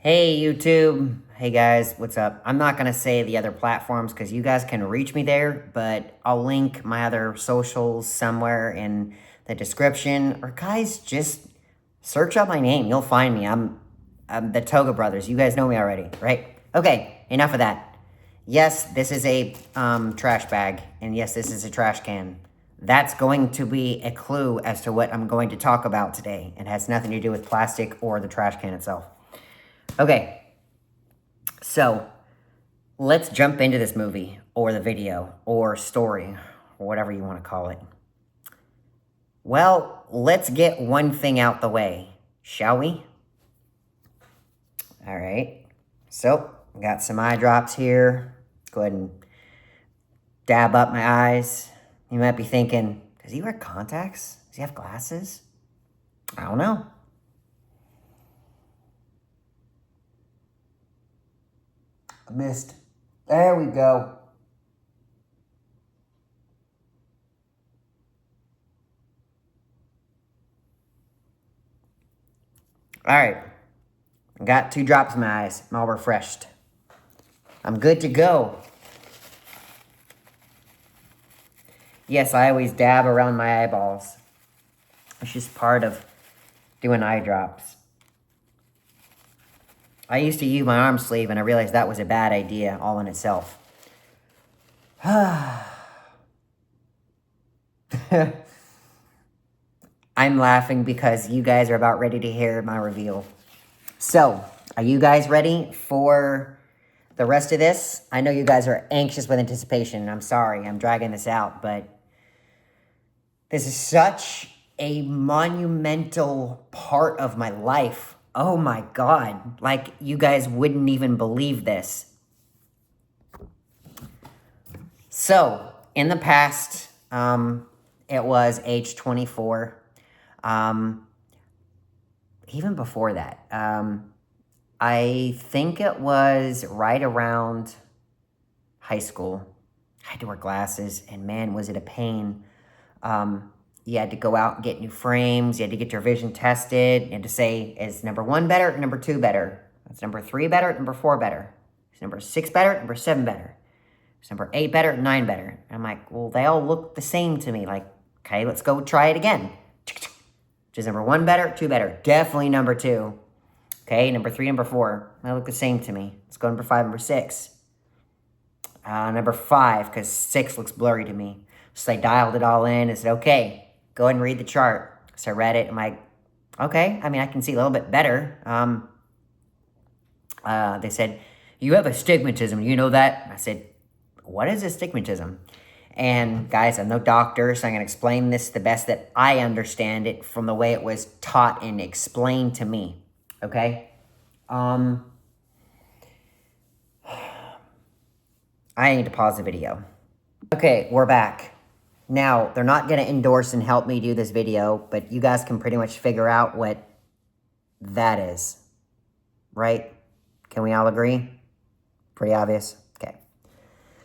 Hey YouTube, hey guys, what's up? I'm not gonna say the other platforms because you guys can reach me there, but I'll link my other socials somewhere in the description. Or guys, just search up my name, you'll find me. I'm the Toga Brothers. You guys know me already, right? Okay, enough of that. Yes, this is a trash bag, and yes, this is a trash can. That's going to be a clue as to what I'm going to talk about today. It has nothing to do with plastic or the trash can itself. Okay, so let's jump into this movie or the video or story or whatever you want to call it. Well, let's get one thing out the way, shall we? All right, so got some eye drops here. Go ahead and dab up my eyes. You might be thinking, does he wear contacts? Does he have glasses? I don't know. I missed. There we go. All right. I got 2 drops in my eyes. I'm all refreshed. I'm good to go. Yes, I always dab around my eyeballs. It's just part of doing eye drops. I used to use my arm sleeve and I realized that was a bad idea all in itself. I'm laughing because you guys are about ready to hear my reveal. So, are you guys ready for the rest of this? I know you guys are anxious with anticipation. I'm sorry, I'm dragging this out, but this is such a monumental part of my life. Oh my God. Like, you guys wouldn't even believe this. So, in the past, it was age 24. Even before that, I think it was right around high school. I had to wear glasses, and man, was it a pain. You had to go out and get new frames. You had to get your vision tested. You had to say, is number 1 better or number 2 better? Is number 3 better or number 4 better? Is number 6 better or number 7 better? Is number 8 better or 9 better? And I'm like, well, they all look the same to me. Like, okay, let's go try it again. Is number 1 better, 2 better? Definitely number 2. Okay, number 3, number 4. They look the same to me. Let's go number 5, number 6. Number 5, because 6 looks blurry to me. So I dialed it all in and said, okay, go ahead and read the chart. So I read it. I'm like, okay, I mean, I can see a little bit better. They said, you have astigmatism. You know that? I said, what is astigmatism? And guys, I'm no doctor, so I'm going to explain this the best that I understand it from the way it was taught and explained to me. Okay? I need to pause the video. Okay, we're back. Now, they're not going to endorse and help me do this video, but you guys can pretty much figure out what that is. Right? Can we all agree? Pretty obvious? Okay.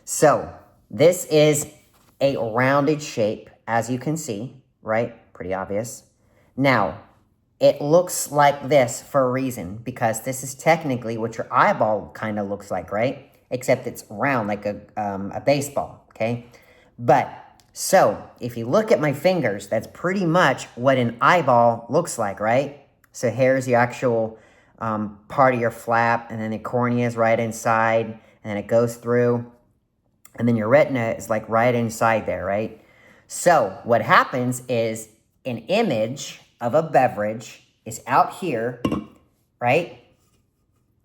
So, this is a rounded shape, as you can see, right? Pretty obvious. Now, it looks like this for a reason, because this is technically what your eyeball kind of looks like, right? Except it's round, like a baseball, okay? But, so, if you look at my fingers, that's pretty much what an eyeball looks like, right? So here's the actual part of your flap, and then the cornea is right inside, and then it goes through, and then your retina is like right inside there, right? So what happens is an image of a beverage is out here, right?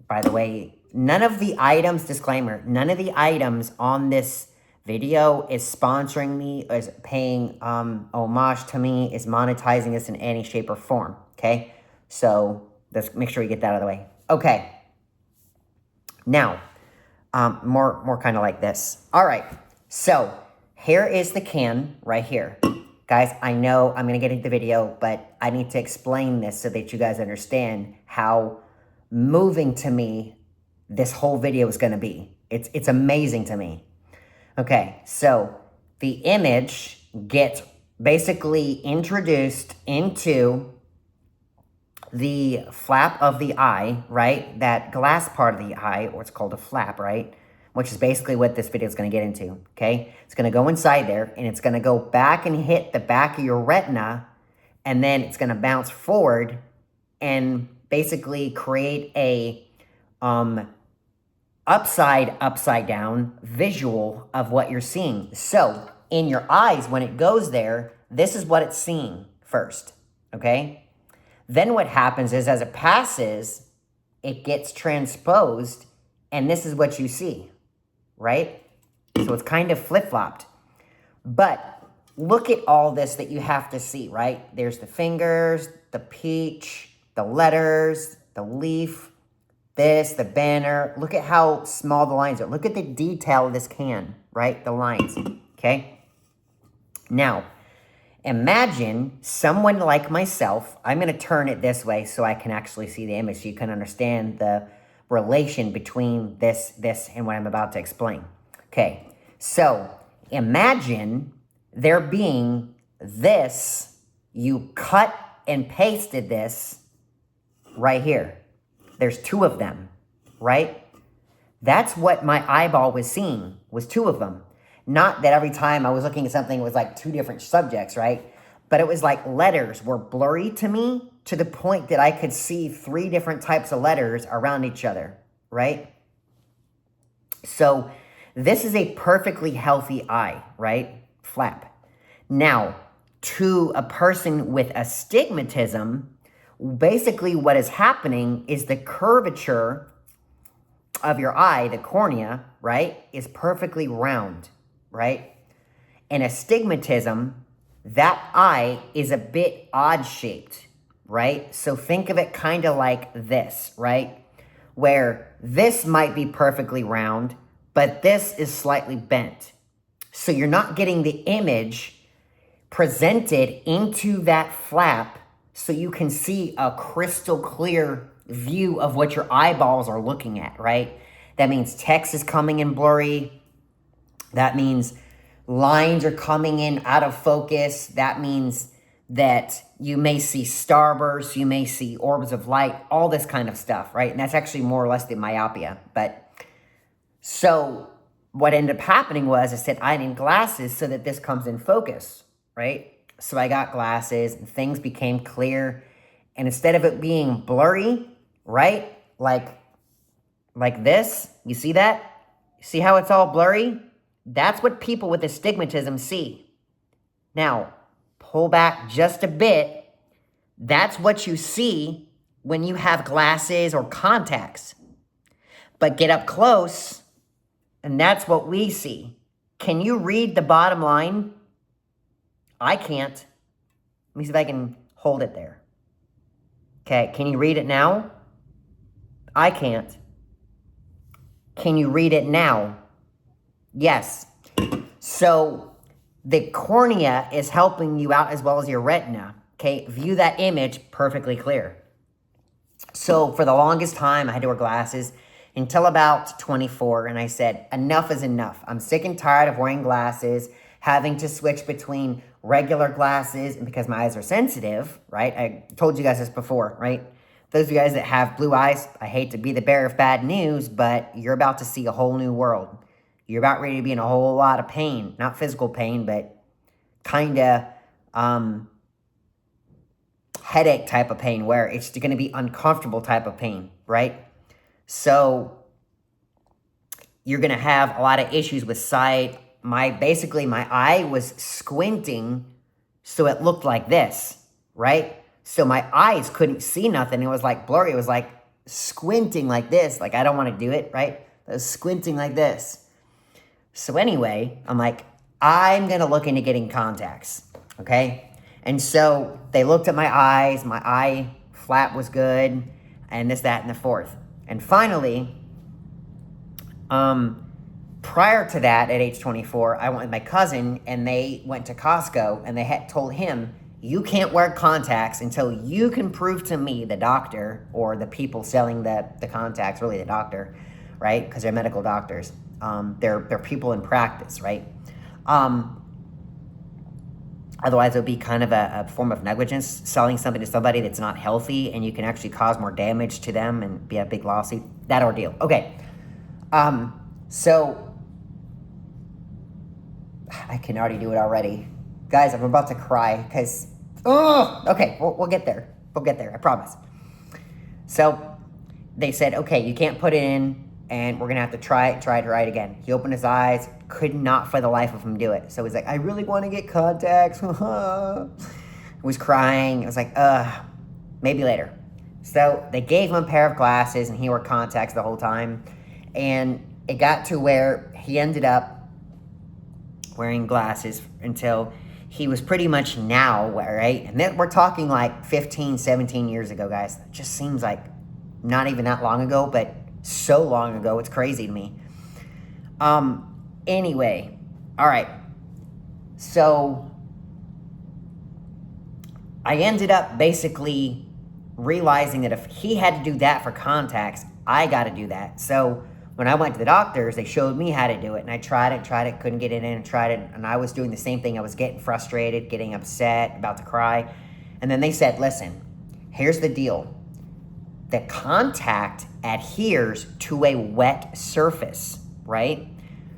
By the way, none of the items, disclaimer, none of the items on this video is sponsoring me, is paying homage to me, is monetizing this in any shape or form, okay? So let's make sure we get that out of the way. Okay. Now, more kind of like this. All right, so here is the can right here. Guys, I know I'm going to get into the video, but I need to explain this so that you guys understand how moving to me this whole video is going to be. It's amazing to me. Okay, so the image gets basically introduced into the flap of the eye, right? That glass part of the eye, or it's called a flap, right? Which is basically what this video is going to get into, okay? It's going to go inside there, and it's going to go back and hit the back of your retina, and then it's going to bounce forward and basically create a upside down visual of what you're seeing. So in your eyes, when it goes there, this is what it's seeing first, okay? Then what happens is as it passes, it gets transposed, and this is what you see, right? So it's kind of flip-flopped. But look at all this that you have to see, right? There's the fingers, the peach, the letters, the leaf, this, the banner. Look at how small the lines are. Look at the detail of this can, right? The lines, okay? Now, imagine someone like myself. I'm going to turn it this way so I can actually see the image so you can understand the relation between this, and what I'm about to explain. Okay, so imagine there being this, you cut and pasted this right here. There's two of them, right? That's what my eyeball was seeing, was two of them. Not that every time I was looking at something, it was like two different subjects, right? But it was like letters were blurry to me to the point that I could see three different types of letters around each other, right? So this is a perfectly healthy eye, right? Flap. Now, to a person with astigmatism, basically what is happening is the curvature of your eye, the cornea, right, is perfectly round, right? In astigmatism, that eye is a bit odd shaped, right? So think of it kind of like this, right? Where this might be perfectly round, but this is slightly bent. So you're not getting the image presented into that flap so you can see a crystal clear view of what your eyeballs are looking at, right? That means text is coming in blurry. That means lines are coming in out of focus. That means that you may see starbursts, you may see orbs of light, all this kind of stuff, right? And that's actually more or less the myopia. But so what ended up happening was I said I need glasses so that this comes in focus, right? So I got glasses and things became clear. And instead of it being blurry, right? Like this, you see that? See how it's all blurry? That's what people with astigmatism see. Now, pull back just a bit. That's what you see when you have glasses or contacts. But get up close, and that's what we see. Can you read the bottom line? I can't. Let me see if I can hold it there. Okay, can you read it now? I can't. Can you read it now? Yes. So the cornea is helping you out as well as your retina. Okay, view that image perfectly clear. So for the longest time, I had to wear glasses until about 24, and I said, enough is enough. I'm sick and tired of wearing glasses, having to switch between regular glasses, and because my eyes are sensitive, right? I told you guys this before, right? Those of you guys that have blue eyes, I hate to be the bearer of bad news, but you're about to see a whole new world. You're about ready to be in a whole lot of pain. Not physical pain, but kind of headache type of pain where it's going to be uncomfortable type of pain, right? So you're going to have a lot of issues with sight. Basically, my eye was squinting, so it looked like this, right? So my eyes couldn't see nothing. It was like blurry. It was like squinting like this. Like, I don't want to do it, right? I was squinting like this. So anyway, I'm like, I'm going to look into getting contacts, okay? And so they looked at my eyes. My eye flap was good, and this, that, and the fourth. And finally, prior to that, at age 24, I went with my cousin, and they went to Costco, and they had told him, you can't wear contacts until you can prove to me, the doctor, or the people selling the contacts, really the doctor, right? Because they're medical doctors. They're people in practice, right? Otherwise, it would be kind of a form of negligence, selling something to somebody that's not healthy, and you can actually cause more damage to them and be a big lawsuit. That ordeal. Okay. So I can already do it already. Guys, I'm about to cry because, okay, we'll get there. We'll get there, I promise. So they said, okay, you can't put it in, and we're going to have to try it again. He opened his eyes, could not for the life of him do it. So he's like, I really want to get contacts. Was crying. I was like, maybe later. So they gave him a pair of glasses, and he wore contacts the whole time. And it got to where he ended up wearing glasses until he was pretty much now, right? And then we're talking like 15, 17 years ago, guys. It just seems like not even that long ago, but so long ago, it's crazy to me. Anyway, all right. So I ended up basically realizing that if he had to do that for contacts, I got to do that. So when I went to the doctors, they showed me how to do it, and I tried it, couldn't get it in, and tried it, and I was doing the same thing. I was getting frustrated, getting upset, about to cry, and then they said, listen, here's the deal. The contact adheres to a wet surface, right?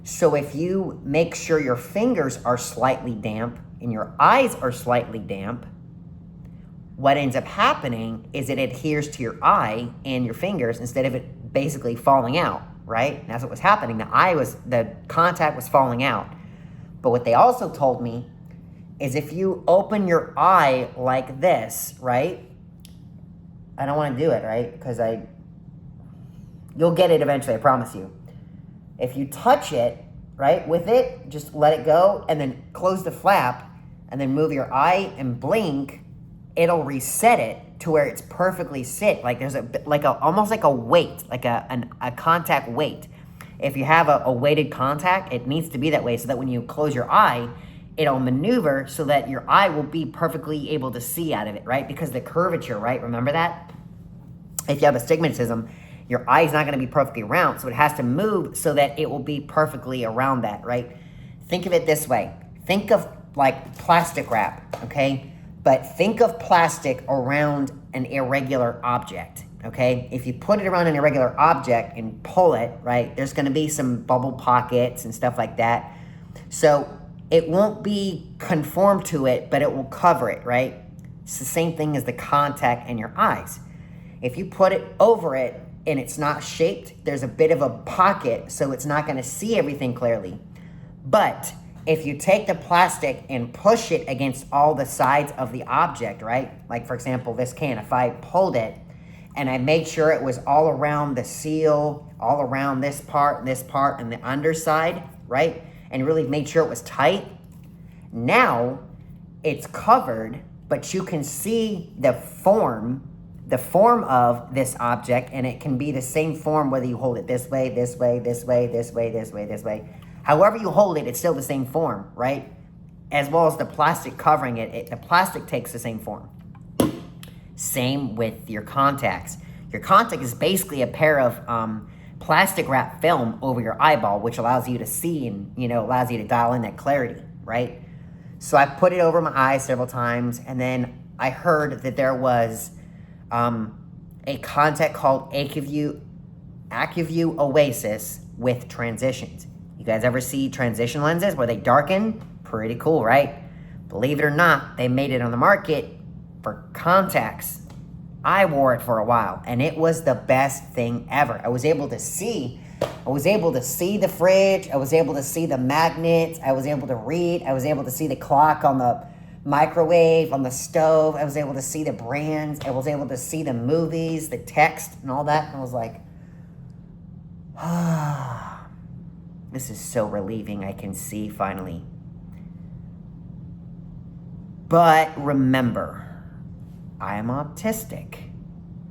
So if you make sure your fingers are slightly damp and your eyes are slightly damp, what ends up happening is it adheres to your eye and your fingers instead of it basically falling out, right? And that's what was happening. The contact was falling out. But what they also told me is if you open your eye like this, right? I don't want to do it, right? Because you'll get it eventually, I promise you. If you touch it, right, with it, just let it go and then close the flap and then move your eye and blink, it'll reset it to where it's perfectly sit. Like there's almost like a weight, like a contact weight. If you have a weighted contact, it needs to be that way so that when you close your eye, it'll maneuver so that your eye will be perfectly able to see out of it, right? Because the curvature, right? Remember that? If you have astigmatism, your eye is not going to be perfectly round, so it has to move so that it will be perfectly around that, right? Think of it this way. Think of like plastic wrap, okay? But think of plastic around an irregular object, okay? If you put it around an irregular object and pull it, right, there's going to be some bubble pockets and stuff like that. So it won't be conformed to it, but it will cover it, right? It's the same thing as the contact in your eyes. If you put it over it and it's not shaped, there's a bit of a pocket, so it's not going to see everything clearly. But if you take the plastic and push it against all the sides of the object, right? Like, for example, this can, if I pulled it and I made sure it was all around the seal, all around this part, and the underside, right? And really made sure it was tight. Now it's covered, but you can see the form of this object, and it can be the same form whether you hold it this way, this way, this way, this way, this way, this way. However you hold it, it's still the same form, right? As well as the plastic covering it, the plastic takes the same form. Same with your contacts. Your contact is basically a pair of plastic wrap film over your eyeball, which allows you to see and, allows you to dial in that clarity, right? So I put it over my eyes several times, and then I heard that there was a contact called AccuView Oasis with transitions. You guys ever see transition lenses where they darken? Pretty cool, right? Believe it or not, they made it on the market for contacts. I wore it for a while, and it was the best thing ever. I was able to see the fridge. I was able to see the magnets. I was able to read. I was able to see the clock on the microwave, on the stove. I was able to see the brands. I was able to see the movies, the text, and all that. And I was like, this is so relieving. I can see finally. But remember, I am autistic.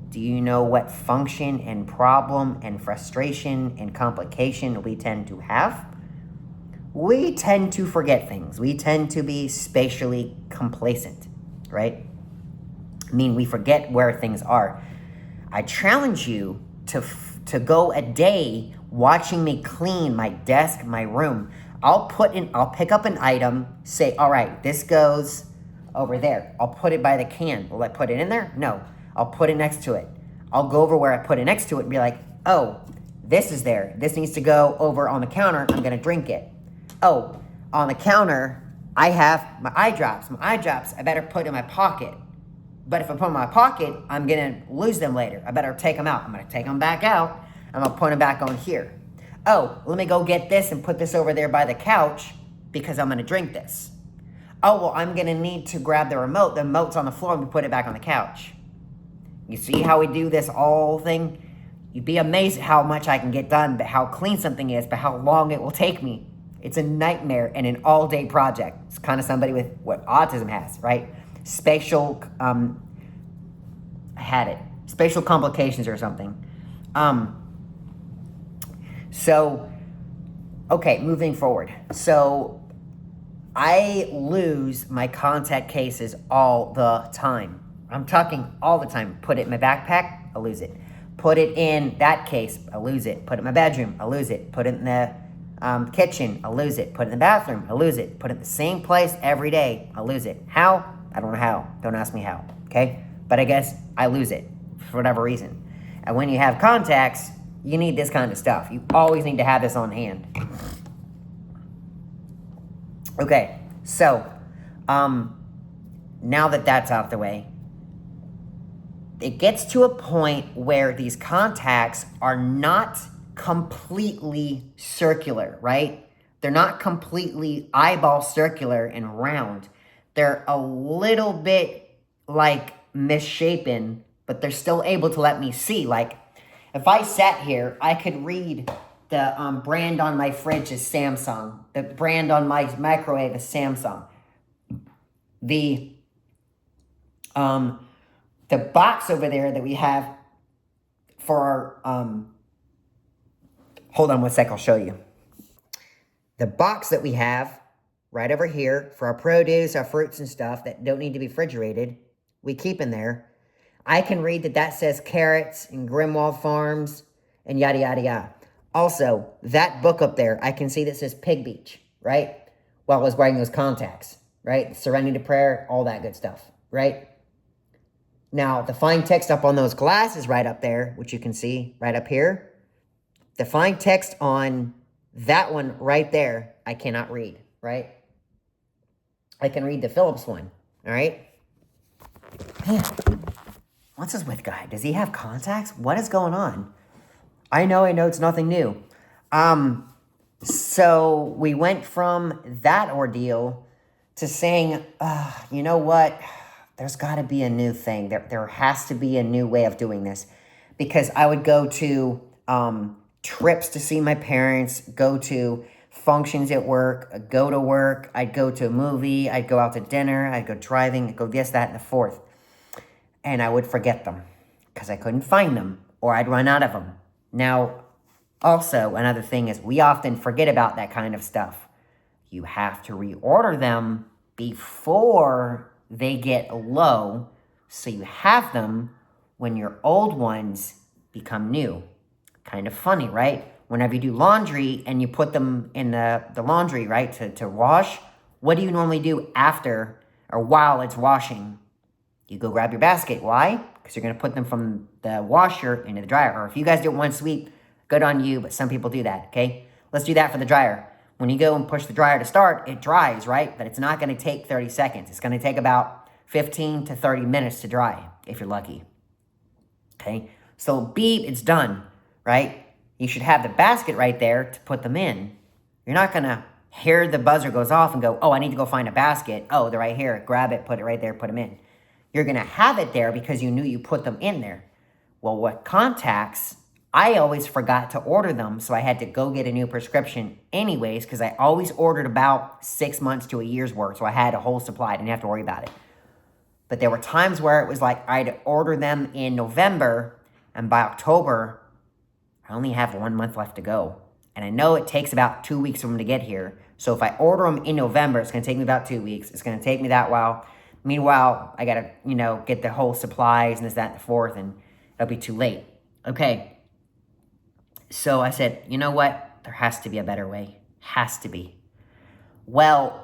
Do you know what function and problem and frustration and complication we tend to have? We tend to forget things. We tend to be spatially complacent, right? I mean, we forget where things are. I challenge you to go a day watching me clean my desk, my room. I'll pick up an item, say, all right, this goes over there. I'll put it by the can. Will I put it in there? No. I'll put it next to it. I'll go over where I put it next to it and be like, oh, this is there. This needs to go over on the counter. I'm going to drink it. Oh, on the counter, I have my eye drops. My eye drops, I better put in my pocket. But if I put them in my pocket, I'm going to lose them later. I better take them out. I'm going to take them back out. I'm going to put them back on here. Oh, let me go get this and put this over there by the couch because I'm going to drink this. Oh, well, I'm going to need to grab the remote. The remote's on the floor and we put it back on the couch. You see how we do this whole thing? You'd be amazed at how much I can get done, but how clean something is, but how long it will take me. It's a nightmare and an all-day project. It's kind of somebody with what autism has, right? Spatial complications or something. Okay, moving forward. So I lose my contact cases all the time. I'm talking all the time. Put it in my backpack, I lose it. Put it in that case, I lose it. Put it in my bedroom, I lose it. Put it in the kitchen, I lose it. Put it in the bathroom, I lose it. Put it in the same place every day, I lose it. How? I don't know how. Don't ask me how, okay? But I guess I lose it for whatever reason. And when you have contacts, you need this kind of stuff. You always need to have this on hand. Okay, so now that that's out of the way, it gets to a point where these contacts are not completely circular, right? They're not completely eyeball circular and round. They're a little bit like misshapen, but they're still able to let me see. Like if I sat here, I could read the brand on my fridge is Samsung. The brand on my microwave is Samsung. The box over there that we have for our, hold on one sec, I'll show you. The box that we have right over here for our produce, our fruits and stuff that don't need to be refrigerated, we keep in there. I can read that says carrots and Grimwald Farms and yada, yada, yada. Also, that book up there, I can see that says Pig Beach, right? While I was wearing those contacts, right? Serenity Prayer, all that good stuff, right? Now, the fine text up on those glasses right up there, which you can see right up here, the fine text on that one right there, I cannot read, right? I can read the Phillips one, all right? Man, what's this with guy? Does he have contacts? What is going on? I know it's nothing new. So we went from that ordeal to saying, you know what? There's got to be a new thing. There has to be a new way of doing this. Because I would go to trips to see my parents, go to functions at work, go to work, I'd go to a movie, I'd go out to dinner, I'd go driving, I'd go this, that, and the fourth. And I would forget them because I couldn't find them or I'd run out of them. Now, also, another thing is we often forget about that kind of stuff. You have to reorder them before they get low so you have them when your old ones become new. Kind of funny, right? Whenever you do laundry and you put them in the laundry, right, to wash, what do you normally do after or while it's washing? You go grab your basket. Why? Because you're going to put them from the washer into the dryer. Or if you guys do it one sweep, good on you, but some people do that, okay? Let's do that for the dryer. When you go and push the dryer to start, it dries, right? But it's not going to take 30 seconds. It's going to take about 15 to 30 minutes to dry, if you're lucky, okay? So beep, it's done, right? You should have the basket right there to put them in. You're not going to hear the buzzer goes off and go, oh, I need to go find a basket. Oh, they're right here. Grab it, put it right there, put them in. You're going to have it there because you knew you put them in there. Well, what contacts, I always forgot to order them, so I had to go get a new prescription anyways because I always ordered about 6 months to a year's worth, so I had a whole supply. I didn't have to worry about it. But there were times where it was like I'd order them in November, and by October, I only have 1 month left to go. And I know it takes about 2 weeks for them to get here. So if I order them in November, it's going to take me about 2 weeks. It's going to take me that while. Meanwhile, I got to, get the whole supplies and this, that, and the fourth, and it'll be too late. Okay. So I said, you know what? There has to be a better way. Has to be. Well,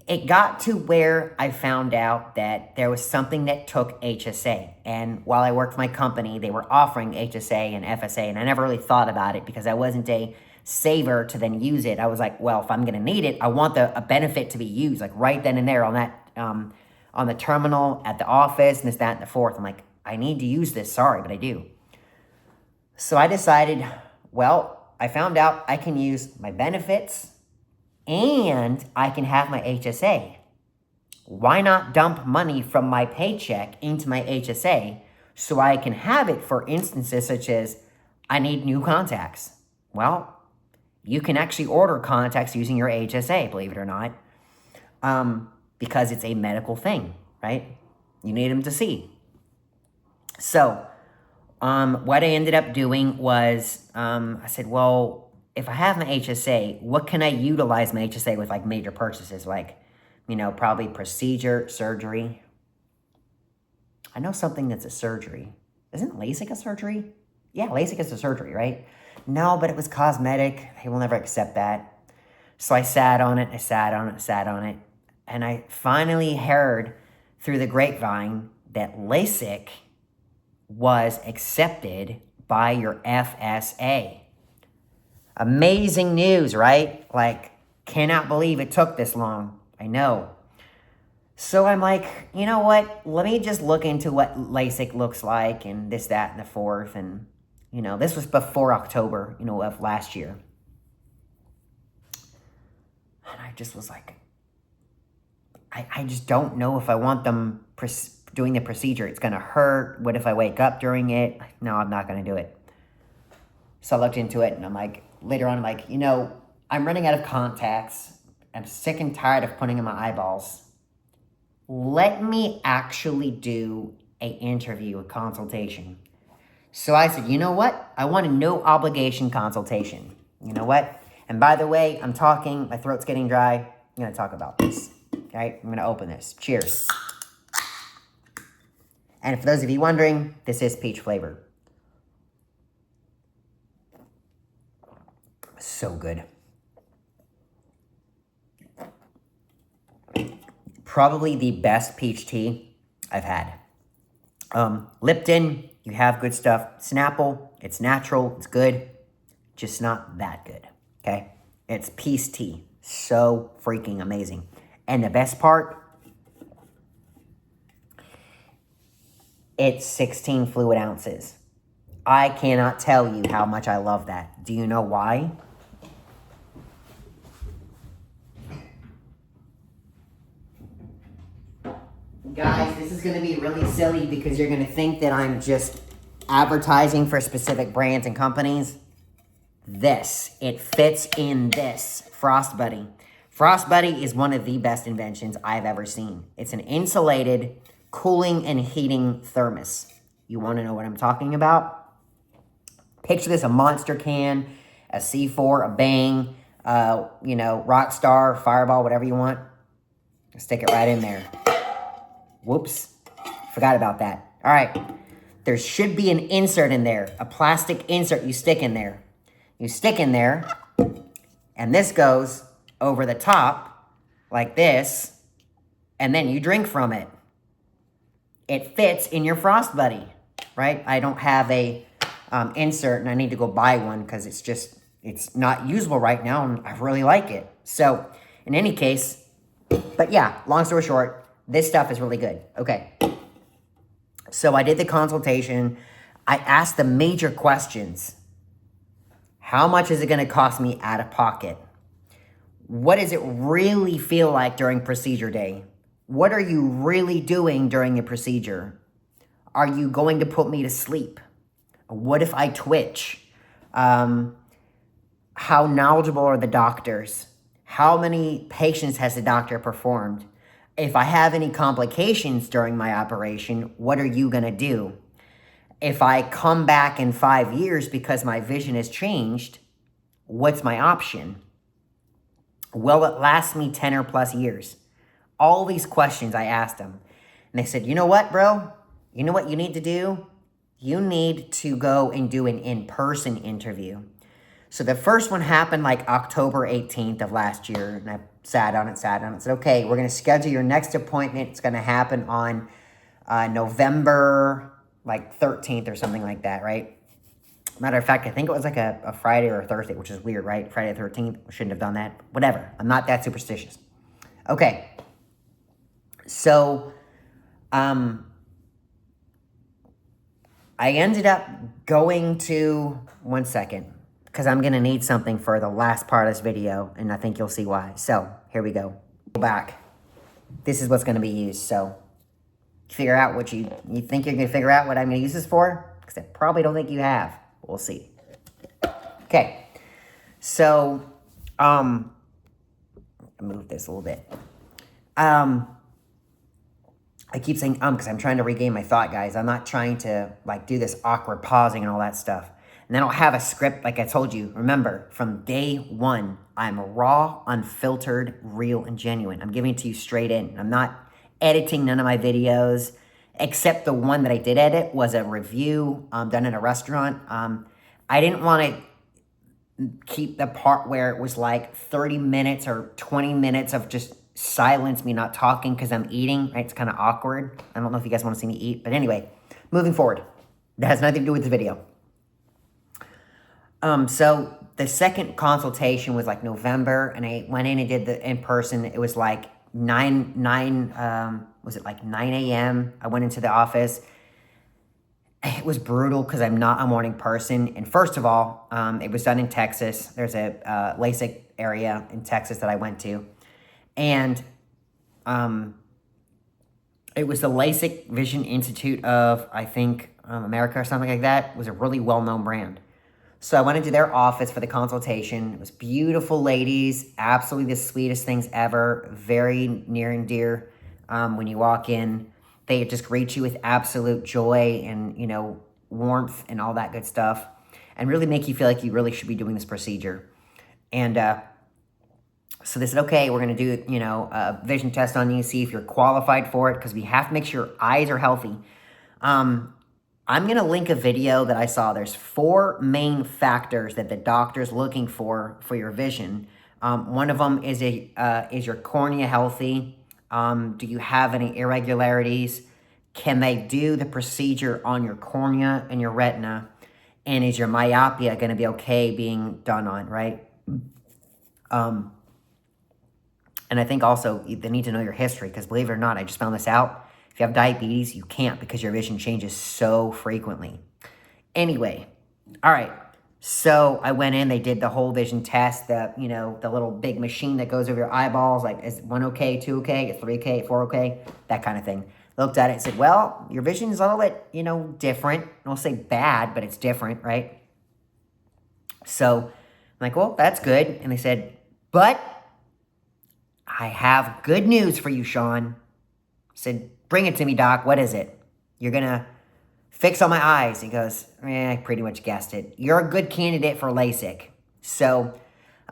it got to where I found out that there was something that took HSA. And while I worked for my company, they were offering HSA and FSA, and I never really thought about it because I wasn't a saver to then use it. I was like, well, if I'm going to need it, I want a benefit to be used, like right then and there on that, on the terminal, at the office, and this, that, and the fourth. I'm like, I need to use this. Sorry, but I do. So I decided, well, I found out I can use my benefits and I can have my HSA. Why not dump money from my paycheck into my HSA so I can have it for instances such as I need new contacts? Well, you can actually order contacts using your HSA, believe it or not, because it's a medical thing, right? You need them to see. So, what I ended up doing was, I said, well, if I have my HSA, what can I utilize my HSA with, like major purchases, like, you know, probably procedure, surgery. I know something that's a surgery. Isn't Lasik a surgery? Yeah, Lasik is a surgery, right? No, but it was cosmetic. They will never accept that. So I sat on it, and I finally heard through the grapevine that Lasik was accepted by your FSA. Amazing news, right? Like, cannot believe it took this long. I know. So I'm like, you know what? Let me just look into what LASIK looks like and this, that, and the fourth. And, you know, this was before October, you know, of last year. And I just was like, I just don't know if I want them doing the procedure. It's going to hurt. What if I wake up during it? No, I'm not going to do it. So I looked into it and I'm like, later on, I'm like, you know, I'm running out of contacts. I'm sick and tired of putting in my eyeballs. Let me actually do an interview, a consultation. So I said, you know what? I want a no obligation consultation. You know what? And by the way, I'm talking, my throat's getting dry. I'm going to talk about this. Okay? I'm going to open this. Cheers. And for those of you wondering, this is peach flavor. So good. Probably the best peach tea I've had. Lipton, you have good stuff. Snapple, it's natural, it's good. Just not that good, okay? It's peach tea. So freaking amazing. And the best part, it's 16 fluid ounces. I cannot tell you how much I love that. Do you know why? Guys, this is going to be really silly because you're going to think that I'm just advertising for specific brands and companies. It fits in this Frost Buddy. Frost Buddy is one of the best inventions I've ever seen. It's an insulated cooling and heating thermos. You want to know what I'm talking about? Picture this, a Monster can, a C4, a Bang, you know, Rockstar, Fireball, whatever you want. Stick it right in there. Whoops, forgot about that. All right, there should be an insert in there, a plastic insert you stick in there. You stick in there, and this goes over the top like this, and then you drink from it. It fits in your Frost Buddy, right? I don't have a insert, and I need to go buy one because it's not usable right now, and I really like it. So, in any case, but yeah, long story short, this stuff is really good. Okay. So I did the consultation. I asked the major questions. How much is it going to cost me out of pocket? What does it really feel like during procedure day? What are you really doing during the procedure? Are you going to put me to sleep? What if I twitch? How knowledgeable are the doctors? How many patients has the doctor performed? If I have any complications during my operation, what are you going to do? If I come back in 5 years because my vision has changed, what's my option? Will it last me 10 or plus years? All these questions I asked them. And they said, you know what, bro? You know what you need to do? You need to go and do an in-person interview. So the first one happened like October 18th of last year, and I sat on it, said, okay, we're going to schedule your next appointment. It's going to happen on November like 13th or something like that, right? Matter of fact, I think it was like a Friday or a Thursday, which is weird, right? Friday the 13th, shouldn't have done that. Whatever, I'm not that superstitious. Okay, so I ended up going to, one second, because I'm going to need something for the last part of this video, and I think you'll see why. So, here we go. Go back. This is what's going to be used, so figure out what you think you're going to figure out what I'm going to use this for, because I probably don't think you have. We'll see. Okay, so, move this a little bit. I keep saying because I'm trying to regain my thought, guys. I'm not trying to like do this awkward pausing and all that stuff. And I don't have a script like I told you. Remember, from day one, I'm raw, unfiltered, real, and genuine. I'm giving it to you straight in. I'm not editing none of my videos, except the one that I did edit was a review done in a restaurant. I didn't want to keep the part where it was like 30 minutes or 20 minutes of just silence, me not talking because I'm eating, right? It's kind of awkward. I don't know if you guys want to see me eat, but anyway, moving forward. That has nothing to do with the video. So the second consultation was like November, and I went in and did the in-person. It was like 9 a.m. I went into the office. It was brutal because I'm not a morning person. And first of all, it was done in Texas. There's a Lasik area in Texas that I went to. And it was the Lasik Vision Institute of, I think, America or something like that. It was a really well-known brand. So I went into their office for the consultation. It was beautiful ladies, absolutely the sweetest things ever, very near and dear. When you walk in, they just greet you with absolute joy and, you know, warmth and all that good stuff, and really make you feel like you really should be doing this procedure. And so they said, okay, we're going to do, you know, a vision test on you, see if you're qualified for it, because we have to make sure your eyes are healthy. I'm going to link a video that I saw. There's 4 main factors that the doctor's looking for your vision. One of them is your cornea healthy? Do you have any irregularities? Can they do the procedure on your cornea and your retina? And is your myopia going to be okay being done on, right? And I think also they need to know your history, because believe it or not, I just found this out. If you have diabetes, you can't, because your vision changes so frequently. Anyway, all right. So I went in, they did the whole vision test, the little big machine that goes over your eyeballs, like is 1 okay, 2 okay, 3 okay, 4 okay, that kind of thing. Looked at it and said, well, your vision is a little bit, different. I won't say bad, but it's different, right? So I'm like, well, that's good. And they said, but I have good news for you, Sean. I said, bring it to me, doc. What is it? You're going to fix all my eyes. He goes, I pretty much guessed it. You're a good candidate for LASIK. So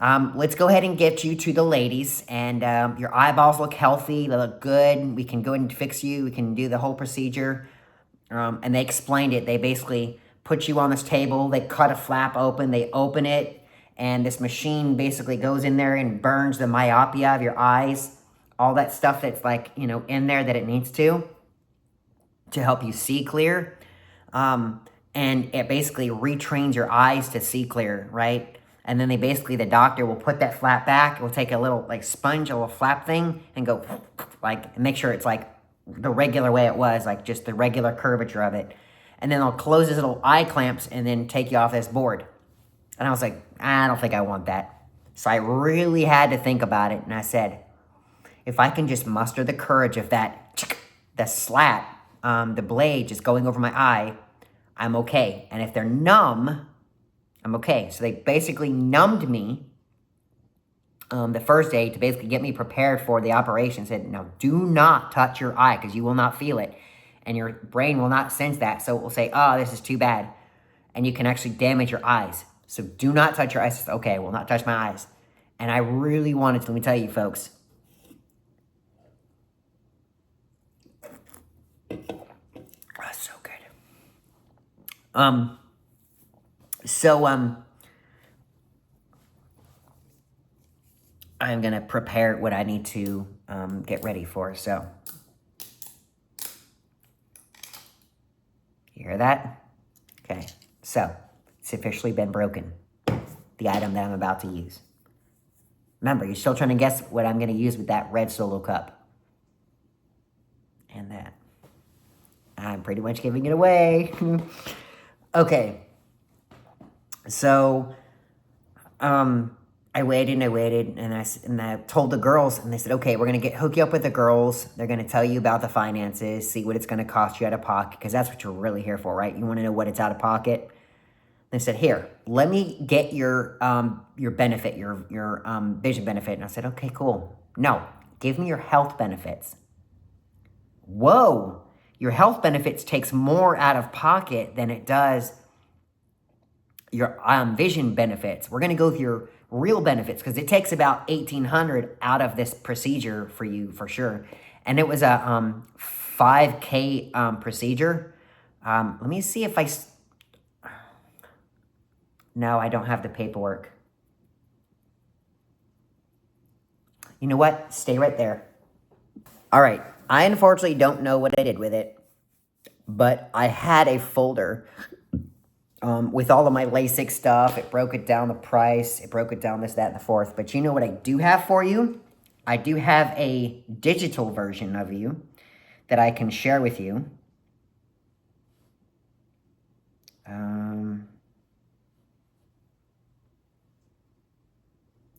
let's go ahead and get you to the ladies. And your eyeballs look healthy. They look good. We can go ahead and fix you. We can do the whole procedure. And they explained it. They basically put you on this table. They cut a flap open. They open it. And this machine basically goes in there and burns the myopia of your eyes. All that stuff that's like, in there that it needs to help you see clear. And it basically retrains your eyes to see clear, right? And then the doctor will put that flap back. It will take a little like sponge, a little flap thing, and go like, make sure it's like the regular way it was, like just the regular curvature of it. And then they'll close his little eye clamps and then take you off this board. And I was like, I don't think I want that. So I really had to think about it. And I said, if I can just muster the courage of the slat, the blade just going over my eye, I'm okay. And if they're numb, I'm okay. So they basically numbed me the first day to basically get me prepared for the operation. Said, now do not touch your eye, because you will not feel it. And your brain will not sense that. So it will say, oh, this is too bad. And you can actually damage your eyes. So do not touch your eyes. Okay, I will not touch my eyes. And I really wanted to, let me tell you folks, that's so good. So, I I'm going to prepare what I need to get ready for. So, you hear that? Okay, so it's officially been broken, the item that I'm about to use. Remember, you're still trying to guess what I'm going to use with that red solo cup. And that. I'm pretty much giving it away. Okay. So, I waited, and I told the girls, and they said, okay, we're going to hook you up with the girls. They're going to tell you about the finances, see what it's going to cost you out of pocket, because that's what you're really here for, right? You want to know what it's out of pocket? They said, here, let me get your benefit, your vision benefit. And I said, okay, cool. No, give me your health benefits. Whoa, your health benefits takes more out of pocket than it does your vision benefits. We're going to go with your real benefits because it takes about $1,800 out of this procedure for you for sure. And it was a 5K procedure. Let me see if no, I don't have the paperwork. You know what? Stay right there. All right. I unfortunately don't know what I did with it, but I had a folder with all of my Lasik stuff. It broke it down, the price. It broke it down, this, that, and the fourth. But you know what I do have for you? I do have a digital version of you that I can share with you.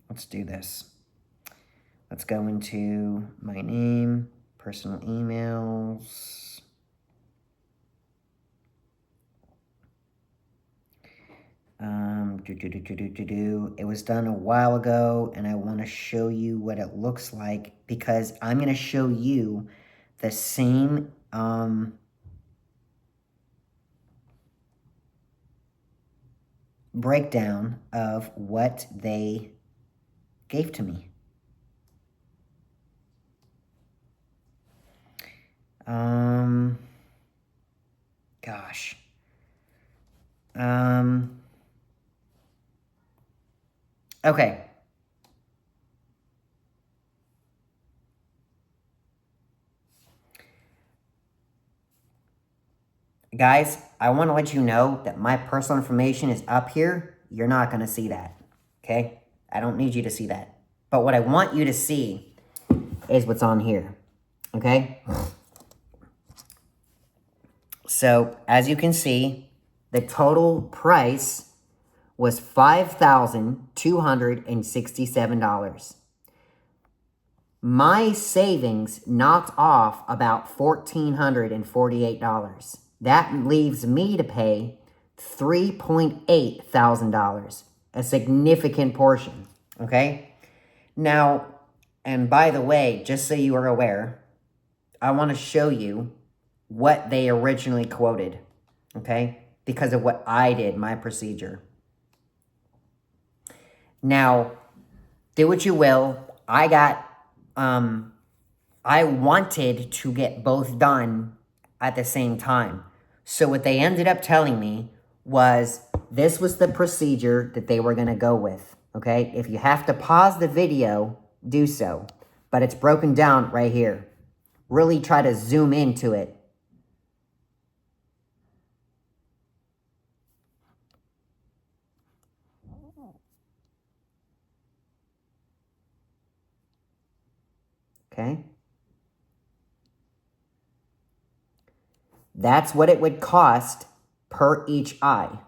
Let's do this. Let's go into my name, personal emails. It was done a while ago, and I want to show you what it looks like because I'm going to show you the same breakdown of what they gave to me. Gosh. Okay. Guys, I want to let you know that my personal information is up here. You're not going to see that. Okay? I don't need you to see that. But what I want you to see is what's on here. Okay? So, as you can see, the total price was $5,267. My savings knocked off about $1,448. That leaves me to pay $3.8 thousand, a significant portion, okay? Now, and by the way, just so you are aware, I want to show you what they originally quoted, okay? Because of what I did, my procedure. Now, do what you will. I wanted to get both done at the same time. So what they ended up telling me was this was the procedure that they were going to go with, okay? If you have to pause the video, do so. But it's broken down right here. Really try to zoom into it. Okay? That's what it would cost per each eye.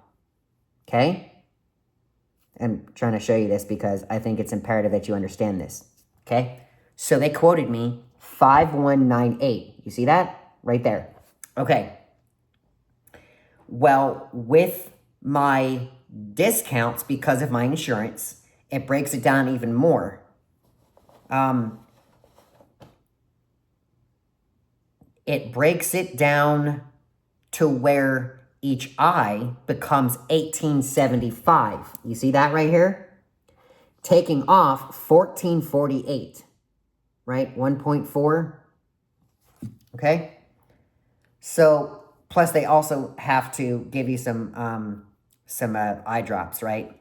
Okay? I'm trying to show you this because I think it's imperative that you understand this. Okay? So they quoted me 5198. You see that? Right there. Okay. Well, with my discounts because of my insurance, it breaks it down even more. It breaks it down to where each eye becomes $1,875. You see that right here? Taking off $1,448, right? 1.4. Okay? So, plus they also have to give you some eye drops, right?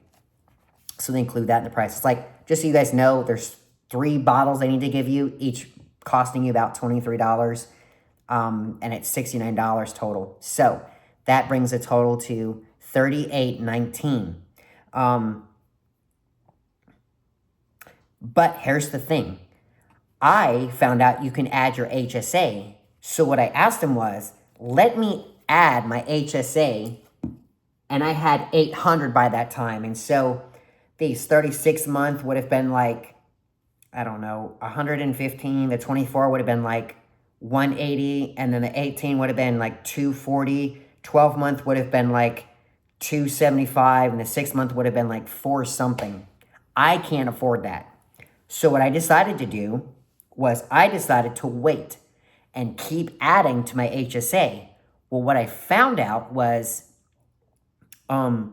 So they include that in the price. It's like, just so you guys know, there's 3 bottles they need to give you, each costing you about $23. And it's $69 total. So that brings a total to $38.19. But here's the thing. I found out you can add your HSA. So what I asked them was, let me add my HSA. And I had 800 by that time. And so these 36 month would have been like, I don't know, 115. The 24 would have been like 180. And then the 18 would have been like 240. 12 month would have been like 275. And the 6 month would have been like 4 something. I can't afford that. So what I decided to do was I decided to wait and keep adding to my HSA. Well, what I found out was, guys,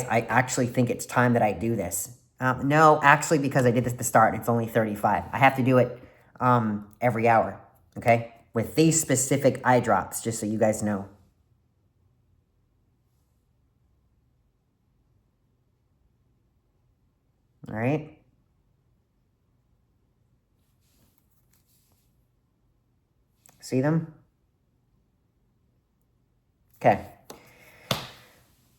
I actually think it's time that I do this. No, actually, because I did this at the start, it's only 35. I have to do it every hour, okay? With these specific eye drops, just so you guys know. All right? See them? Okay.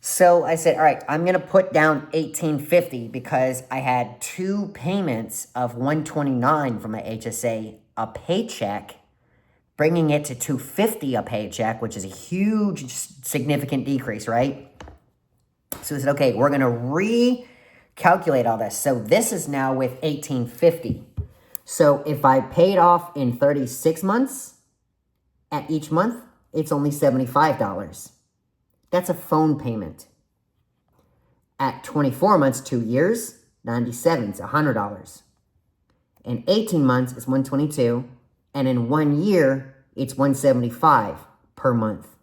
So I said, all right, I'm going to put down $18.50 because I had 2 payments of $129 from my HSA a paycheck, bringing it to $250 a paycheck, which is a huge, significant decrease, right? So I said, okay, we're going to recalculate all this. So this is now with $18.50. So if I paid off in 36 months at each month, it's only $75. That's a phone payment. At 24 months, 2 years, 97, it's $100. In 18 months, it's $122. And in 1 year, it's $175 per month.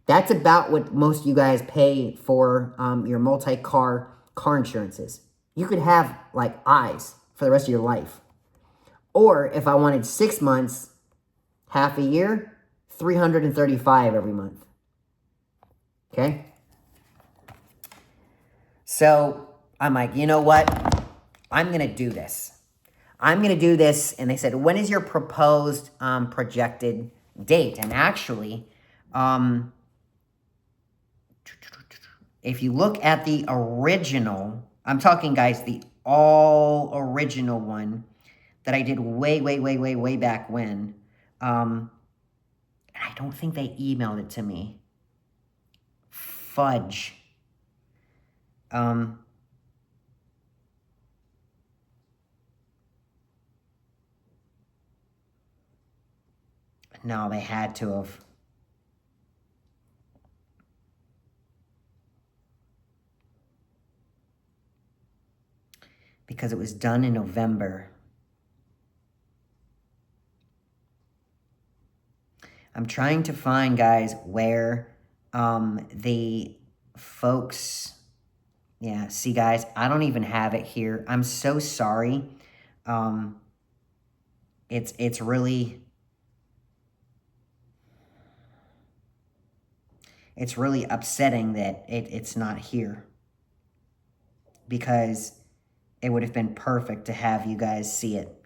That's about what most of you guys pay for your multi-car insurances. You could have like eyes for the rest of your life. Or if I wanted 6 months, half a year, $335 every month. Okay? So I'm like, you know what? I'm going to do this. I'm going to do this. And they said, when is your proposed projected date? And actually, if you look at the original, I'm talking, guys, the all original one that I did way back when. I don't think they emailed it to me. Fudge. No, they had to have. Because it was done in November. I'm trying to find, guys, where the folks... Yeah, see, guys, I don't even have it here. I'm so sorry. It's really... It's really upsetting that it's not here. Because it would have been perfect to have you guys see it.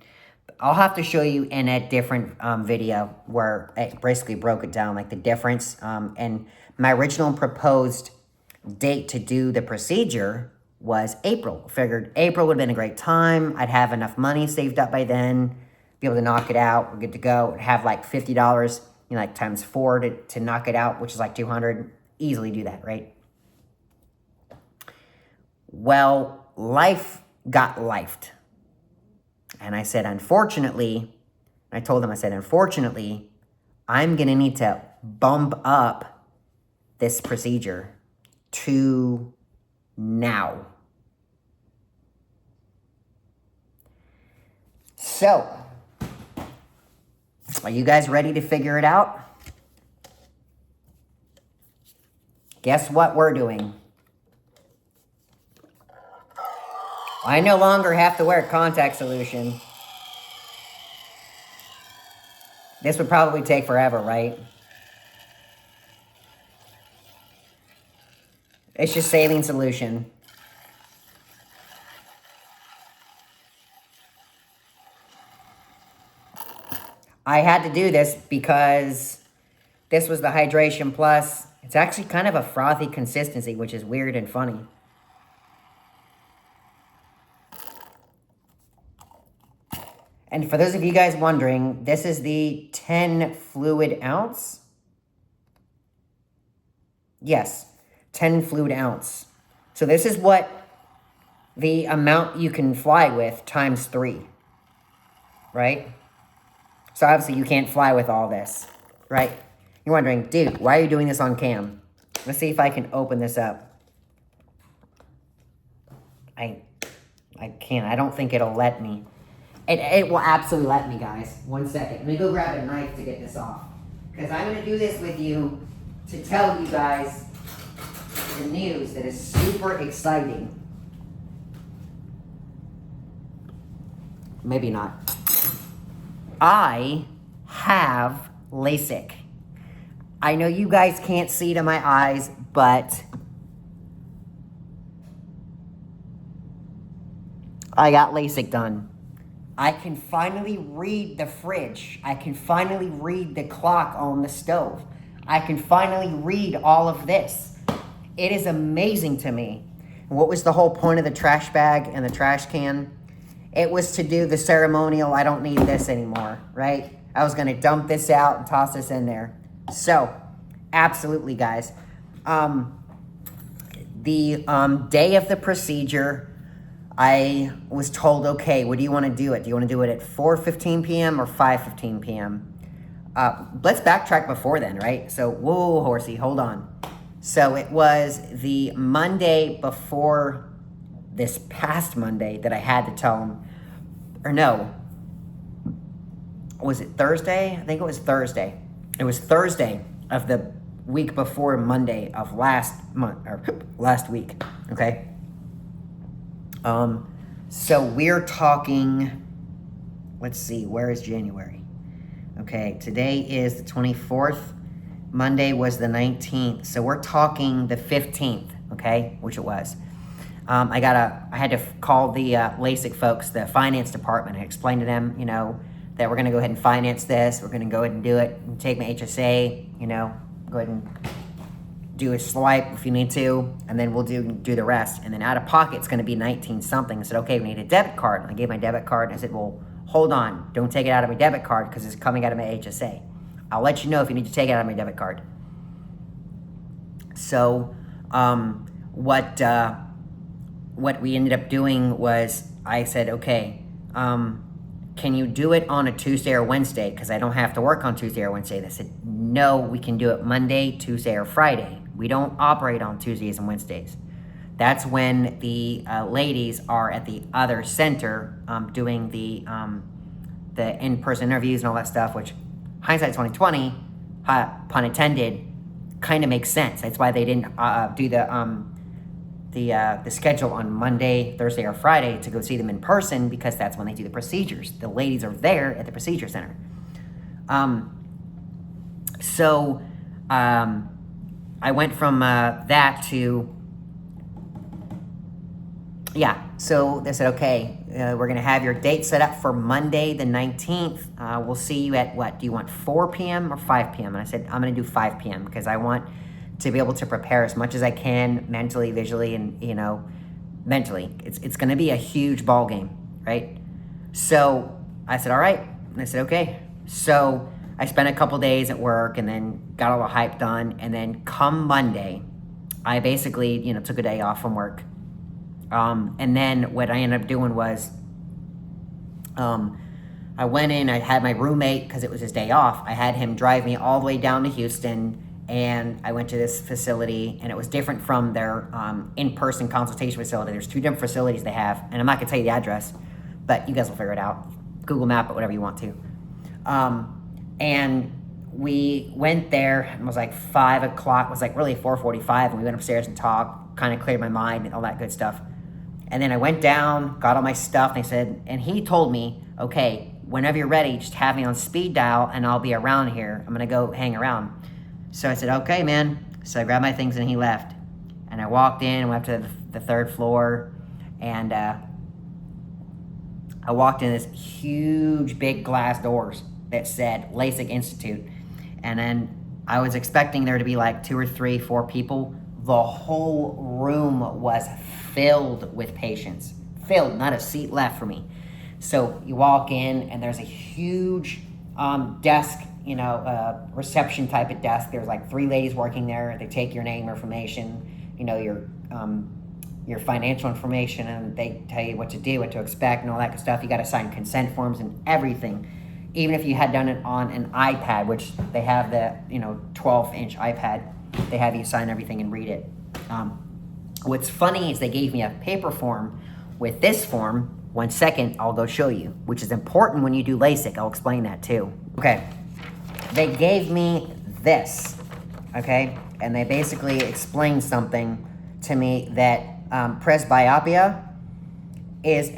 I'll have to show you in a different video where it basically broke it down, like the difference. And my original proposed date to do the procedure was April. Figured April would have been a great time. I'd have enough money saved up by then, be able to knock it out. We're good to go. Have like $50, like times 4 to knock it out, which is like $200. Easily do that, right? Well, life got lifed. And I said, unfortunately, I told them, I said, unfortunately, I'm going to need to bump up this procedure to now. So, are you guys ready to figure it out? Guess what we're doing? I no longer have to wear contact solution. This would probably take forever, right? It's just saline solution. I had to do this because this was the Hydration Plus. It's actually kind of a frothy consistency, which is weird and funny. And for those of you guys wondering, this is the 10 fluid ounce. Yes, 10 fluid ounce. So this is what the amount you can fly with times 3, right? So obviously you can't fly with all this, right? You're wondering, dude, why are you doing this on cam? Let's see if I can open this up. I can't. I don't think it'll let me. It will absolutely let me, guys. 1 second. Let me go grab a knife to get this off. Because I'm going to do this with you to tell you guys the news that is super exciting. Maybe not. I have Lasik. I know you guys can't see to my eyes, but I got Lasik done. I can finally read the fridge. I can finally read the clock on the stove. I can finally read all of this. It is amazing to me. What was the whole point of the trash bag and the trash can? It was to do the ceremonial, I don't need this anymore, right? I was going to dump this out and toss this in there. So, absolutely, guys. The day of the procedure, I was told, okay, what do you want to do it? Do you want to do it at 4:15 p.m. or 5:15 p.m.? Let's backtrack before then, right? So, whoa, horsey, hold on. So, it was the Monday before this past Monday that I had to tell him, or no, was it Thursday? I think it was Thursday. It was Thursday of the week before Monday of last month, or last week, okay? So we're talking, let's see, where is January? Okay, today is the 24th. Monday was the 19th. So we're talking the 15th, okay, which it was. I had to call the Lasik folks, the finance department, and explain to them, you know, that we're going to go ahead and finance this. We're going to go ahead and do it and take my HSA, you know, go ahead and do a swipe if you need to, and then we'll do the rest. And then out of pocket, it's going to be 19 something. I said, okay, we need a debit card. I gave my debit card, and I said, well, hold on. Don't take it out of my debit card because it's coming out of my HSA. I'll let you know if you need to take it out of my debit card. So what we ended up doing was I said, okay, can you do it on a Tuesday or Wednesday? Because I don't have to work on Tuesday or Wednesday. They said, no, we can do it Monday, Tuesday, or Friday. We don't operate on Tuesdays and Wednesdays. That's when the ladies are at the other center doing the in-person interviews and all that stuff, which hindsight 2020, pun intended, kind of makes sense. That's why they didn't do the schedule on Monday, Thursday, or Friday to go see them in person, because that's when they do the procedures. The ladies are there at the procedure center. So I went from that to, yeah, so they said, okay, we're going to have your date set up for Monday the 19th. We'll see you at what? Do you want 4 p.m. or 5 p.m.? And I said, I'm going to do 5 p.m. because I want to be able to prepare as much as I can mentally, visually, and, you know, mentally. It's going to be a huge ball game, right? So I said, all right. And I said, okay. So I spent a couple days at work and then got all the hype done. And then come Monday, I basically, you know, took a day off from work. And then what I ended up doing was I went in, I had my roommate, because it was his day off, I had him drive me all the way down to Houston, and I went to this facility, and it was different from their in-person consultation facility. There's 2 different facilities they have, and I'm not going to tell you the address, but you guys will figure it out. Google Map it, whatever you want to. And we went there, and it was like 5 o'clock, it was like really 4:45, and we went upstairs and talked, kind of cleared my mind and all that good stuff. And then I went down, got all my stuff, and he told me, okay, whenever you're ready, just have me on speed dial, and I'll be around here. I'm going to go hang around. So I said, okay, man. So I grabbed my things, and he left. And I walked in and went up to the 3rd floor, and I walked in this huge, big glass doors, that said Lasik Institute. And then I was expecting there to be like 2 or 3, 4 people. The whole room was filled with patients. Filled, not a seat left for me. So you walk in and there's a huge desk, reception type of desk. There's like 3 ladies working there. They take your name, information, your financial information, and they tell you what to do, what to expect, and all that good stuff. You got to sign consent forms and everything. Even if you had done it on an iPad, which they have the 12-inch iPad, they have you sign everything and read it. What's funny is they gave me a paper form with this form. 1 second, I'll go show you, which is important when you do LASIK. I'll explain that too. Okay, they gave me this, okay? And they basically explained something to me that presbyopia is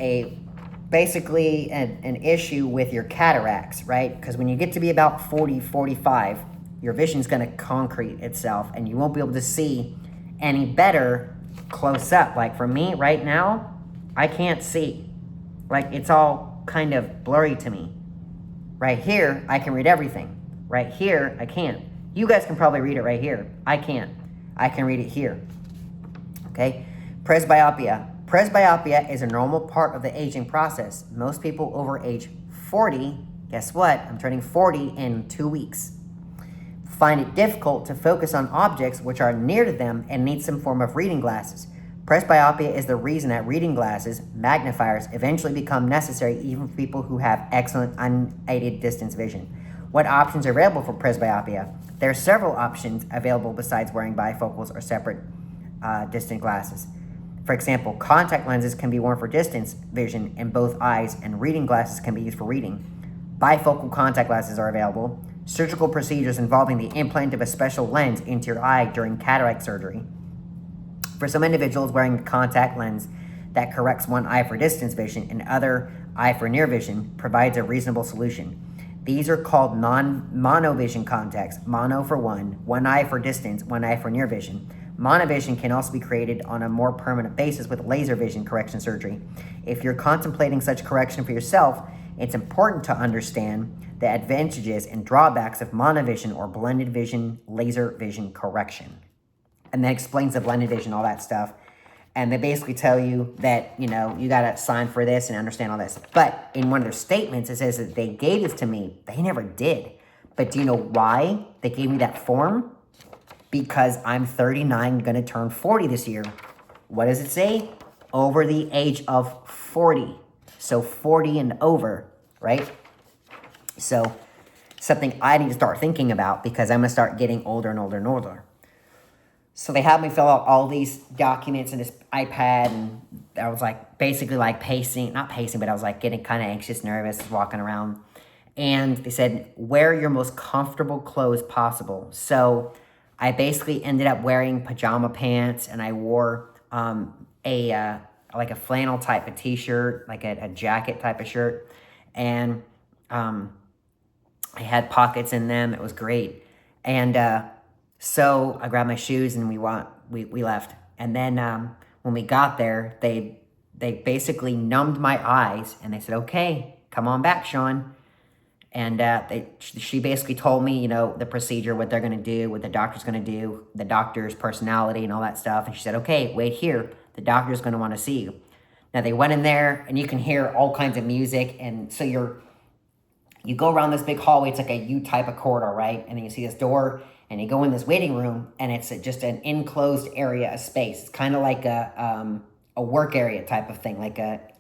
basically an issue with your cataracts, right? Because when you get to be about 40, 45, your vision's gonna concrete itself and you won't be able to see any better close up. Like for me right now, I can't see. Like it's all kind of blurry to me. Right here, I can read everything. Right here, I can't. You guys can probably read it right here. I can't. I can read it here. Okay? Presbyopia. Presbyopia is a normal part of the aging process. Most people over age 40, guess what? I'm turning 40 in 2 weeks. Find it difficult to focus on objects which are near to them and need some form of reading glasses. Presbyopia is the reason that reading glasses, magnifiers, eventually become necessary even for people who have excellent unaided distance vision. What options are available for presbyopia? There are several options available besides wearing bifocals or separate distant glasses. For example, contact lenses can be worn for distance vision in both eyes, and reading glasses can be used for reading. Bifocal contact glasses are available. Surgical procedures involving the implant of a special lens into your eye during cataract surgery. For some individuals, wearing a contact lens that corrects one eye for distance vision and other eye for near vision provides a reasonable solution. These are called non-monovision contacts. Mono for one eye for distance, one eye for near vision. Monovision can also be created on a more permanent basis with laser vision correction surgery. If you're contemplating such correction for yourself, it's important to understand the advantages and drawbacks of monovision or blended vision laser vision correction. And that explains the blended vision, all that stuff. And they basically tell you that, you got to sign for this and understand all this. But in one of their statements, it says that they gave this to me. They never did. But do you know why they gave me that form? Because I'm 39, going to turn 40 this year. What does it say? Over the age of 40. So 40 and over, right? So something I need to start thinking about because I'm going to start getting older and older and older. So they had me fill out all these documents in this iPad, and I was like basically like not pacing, but I was like getting kind of anxious, nervous, walking around. And they said, wear your most comfortable clothes possible. So I basically ended up wearing pajama pants, and I wore a flannel type of t-shirt, like a jacket type of shirt. And I had pockets in them. It was great. And so I grabbed my shoes and we left. And then when we got there, they basically numbed my eyes and they said, okay, come on back, Sean. And she basically told me, the procedure, what they're going to do, what the doctor's going to do, the doctor's personality and all that stuff. And she said, okay, wait here. The doctor's going to want to see you. Now they went in there and you can hear all kinds of music. And so you go around this big hallway. It's like a U type of corridor, right? And then you see this door. And you go in this waiting room, and it's just an enclosed area of space. It's kind of like a work area type of thing.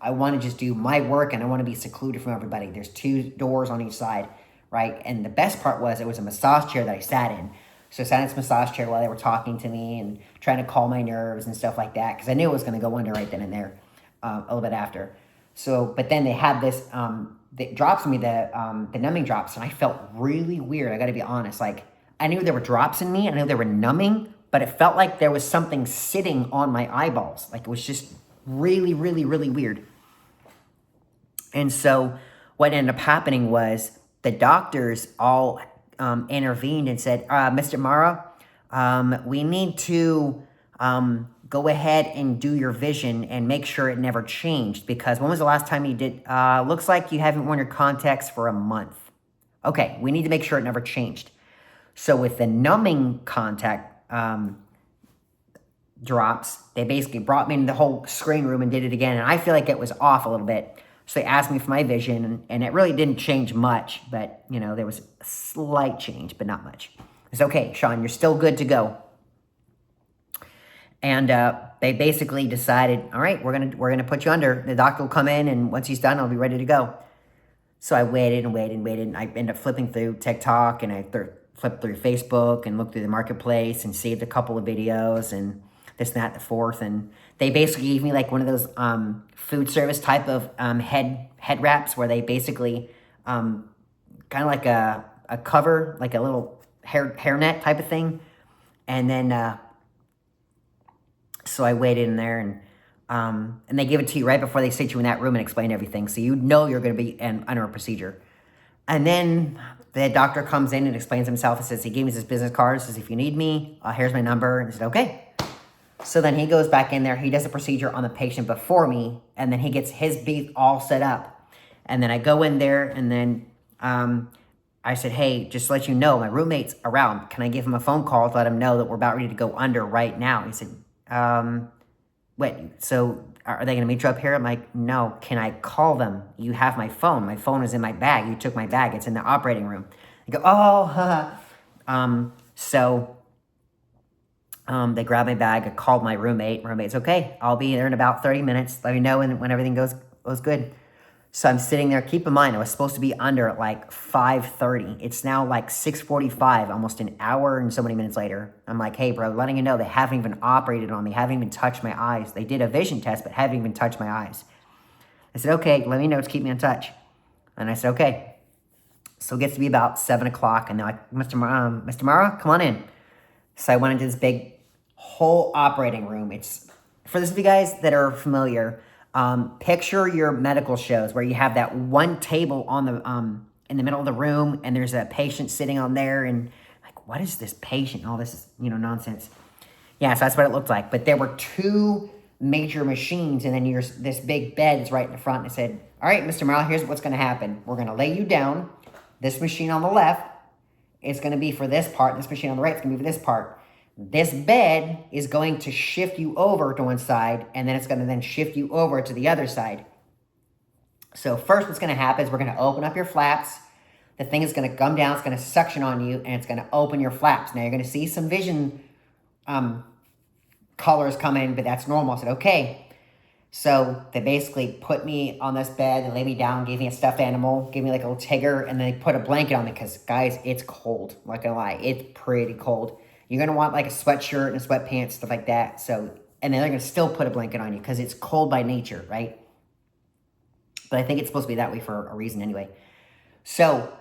I want to just do my work, and I want to be secluded from everybody. There's 2 doors on each side, right? And the best part was it was a massage chair that I sat in. So I sat in this massage chair while they were talking to me and trying to calm my nerves and stuff like that, because I knew it was going to go under right then and there a little bit after. So, but then they had this, that drops me, the numbing drops, and I felt really weird. I got to be honest, I knew there were drops in me. I knew they were numbing, but it felt like there was something sitting on my eyeballs. Like it was just really, really, really weird. And so what ended up happening was the doctors all intervened and said, Mr. Mara, we need to go ahead and do your vision and make sure it never changed. Because when was the last time you did? Looks like you haven't worn your contacts for a month. Okay, we need to make sure it never changed. So with the numbing contact drops, they basically brought me into the whole screen room and did it again. And I feel like it was off a little bit. So they asked me for my vision, and it really didn't change much. But, you know, there was a slight change, but not much. It's okay, Sean, you're still good to go. And they basically decided, all right, we're gonna put you under. The doctor will come in, and once he's done, I'll be ready to go. So I waited and waited and waited, and I ended up flipping through TikTok, and I flipped through Facebook, and looked through the marketplace, and saved a couple of videos, and this, that, the fourth, and they basically gave me like one of those food service type of head wraps, where they basically kind of like a cover, like a little hairnet type of thing, and then so I waited in there, and they give it to you right before they sit you in that room and explain everything, so you know you're going to be under a procedure. And then the doctor comes in and explains himself and says, he gave me his business card, says, if you need me, here's my number. And I said, okay. So then he goes back in there, he does a procedure on the patient before me, and then he gets his beat all set up. And then I go in there, and then I said, hey, just to let you know, my roommate's around. Can I give him a phone call to let him know that we're about ready to go under right now? He said, wait, so are they going to meet you up here? I'm like, no, can I call them? You have my phone. My phone is in my bag. You took my bag. It's in the operating room. They go, oh, they grabbed my bag. I called my roommate. My roommate's okay. I'll be there in about 30 minutes. Let me know when everything goes good. So I'm sitting there. Keep in mind, I was supposed to be under at like 5:30. It's now like 6:45, almost an hour and so many minutes later. I'm like, hey, bro, letting you know they haven't even operated on me, haven't even touched my eyes. They did a vision test, but haven't even touched my eyes. I said, okay, let me know to keep me in touch. And I said, okay. So it gets to be about 7 o'clock, and they're like, Mr. Mara, come on in. So I went into this big whole operating room. It's, for those of you guys that are familiar, picture your medical shows where you have that one table on the in the middle of the room, and there's a patient sitting on there, and like, what is this patient? All this is, nonsense. Yeah, so that's what it looked like. But there were two major machines, and then this big bed is right in the front. And I said, all right, Mr. Morrell, here's what's going to happen. We're going to lay you down. This machine on the left is going to be for this part. This machine on the right is going to be for this part. This bed is going to shift you over to one side, and then it's going to then shift you over to the other side. So first what's going to happen is we're going to open up your flaps. The thing is going to come down. It's going to suction on you, and it's going to open your flaps. Now you're going to see some vision colors come in, but that's normal. I said, okay. So they basically put me on this bed, they laid me down, gave me a stuffed animal, gave me like a little tiger, and then they put a blanket on me because, guys, it's cold. I'm not going to lie. It's pretty cold. You're going to want like a sweatshirt and a sweatpants, stuff like that. So, and then they're going to still put a blanket on you because it's cold by nature, right? But I think it's supposed to be that way for a reason anyway. So,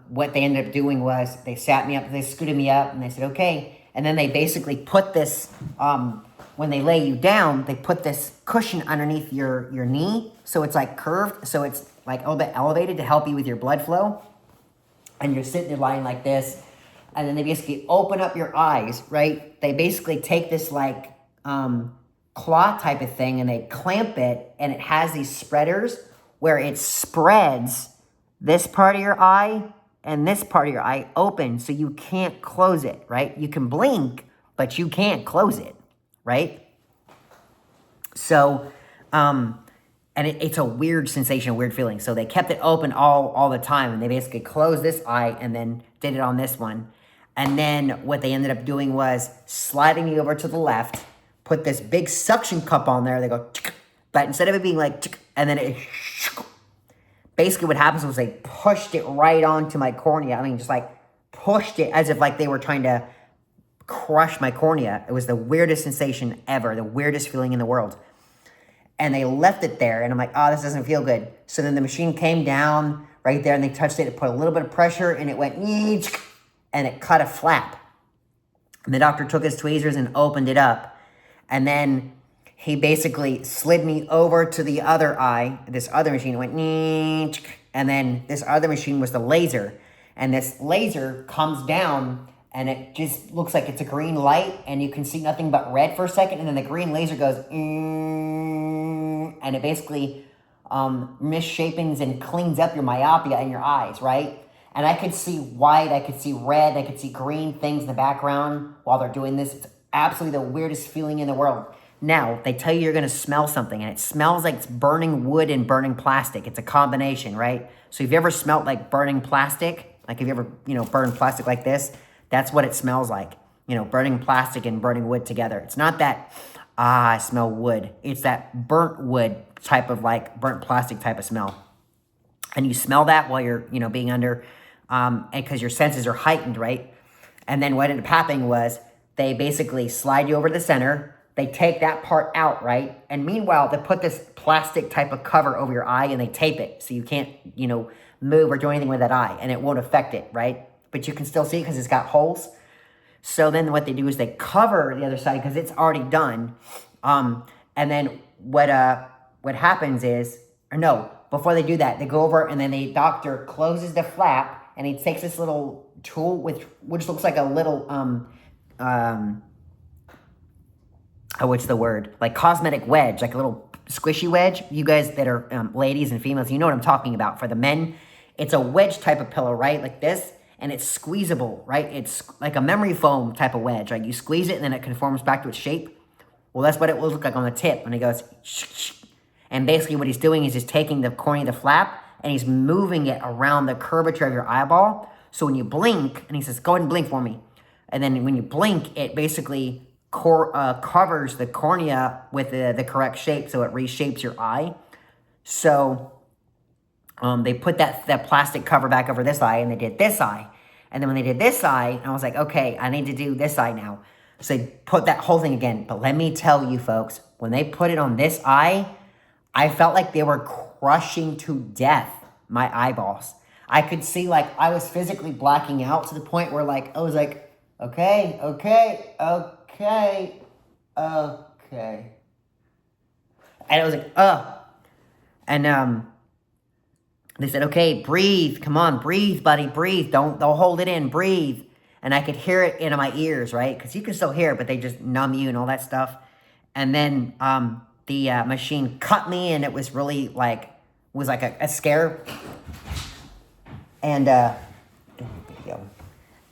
what they ended up doing was they sat me up, they scooted me up, and they said, okay. And then they basically put this, when they lay you down, they put this cushion underneath your knee. So it's like curved. So it's like a little bit elevated to help you with your blood flow. And you're sitting there lying like this. And then they basically open up your eyes, right? They basically take this like claw type of thing, and they clamp it, and it has these spreaders where it spreads this part of your eye and this part of your eye open, so you can't close it, right? You can blink, but you can't close it, right? So, and it's a weird sensation, a weird feeling. So they kept it open all the time, and they basically closed this eye and then did it on this one. And then what they ended up doing was sliding me over to the left, put this big suction cup on there. They go, but instead of it being like, and then it, basically what happens was they pushed it right onto my cornea. I mean, just like pushed it as if like they were trying to crush my cornea. It was the weirdest sensation ever, the weirdest feeling in the world. And they left it there, and I'm like, oh, this doesn't feel good. So then the machine came down right there, and they touched it, it put a little bit of pressure, and it went, and it cut a flap. And the doctor took his tweezers and opened it up. And then he basically slid me over to the other eye. This other machine went, and then this other machine was the laser. And this laser comes down, and it just looks like it's a green light, and you can see nothing but red for a second. And then the green laser goes, and it basically misshapens and cleans up your myopia in your eyes, right? And I could see white, I could see red, I could see green things in the background while they're doing this. It's absolutely the weirdest feeling in the world. Now, they tell you you're going to smell something, and it smells like it's burning wood and burning plastic. It's a combination, right? So if you ever smelled like burning plastic, like if you ever, burned plastic like this, that's what it smells like. Burning plastic and burning wood together. It's not that, I smell wood. It's that burnt wood type of like burnt plastic type of smell. And you smell that while you're, being under, and because your senses are heightened, right? And then what ended up happening was they basically slide you over to the center. They take that part out, right? And meanwhile, they put this plastic type of cover over your eye and they tape it so you can't, move or do anything with that eye and it won't affect it, right? But you can still see it because it's got holes. So then what they do is they cover the other side because it's already done. And then what happens is, or no, before they do that, they go over and then the doctor closes the flap and he takes this little tool which looks like a little, what's the word? Like cosmetic wedge, like a little squishy wedge. You guys that are ladies and females, you know what I'm talking about. For the men, it's a wedge type of pillow, right? Like this. And it's squeezable, right? It's like a memory foam type of wedge. Like you squeeze it and then it conforms back to its shape. Well, that's what it will look like on the tip when he goes, and basically what he's doing is he's taking the cornea of the flap and he's moving it around the curvature of your eyeball. So when you blink, and he says, go ahead and blink for me. And then when you blink, it basically covers the cornea with the correct shape. So it reshapes your eye. So they put that plastic cover back over this eye and they did this eye. And then when they did this eye, I was like, okay, I need to do this eye now. So they put that whole thing again. But let me tell you, folks, when they put it on this eye, I felt like they were crushing to death my eyeballs. I could see, like, I was physically blacking out to the point where, like, I was like, okay. And it was like, And, they said, okay, breathe. Come on, breathe, buddy, breathe. Don't hold it in, breathe. And I could hear it in my ears, right? Because you can still hear it, but they just numb you and all that stuff. And then the machine cut me, and it was really like, a scare. And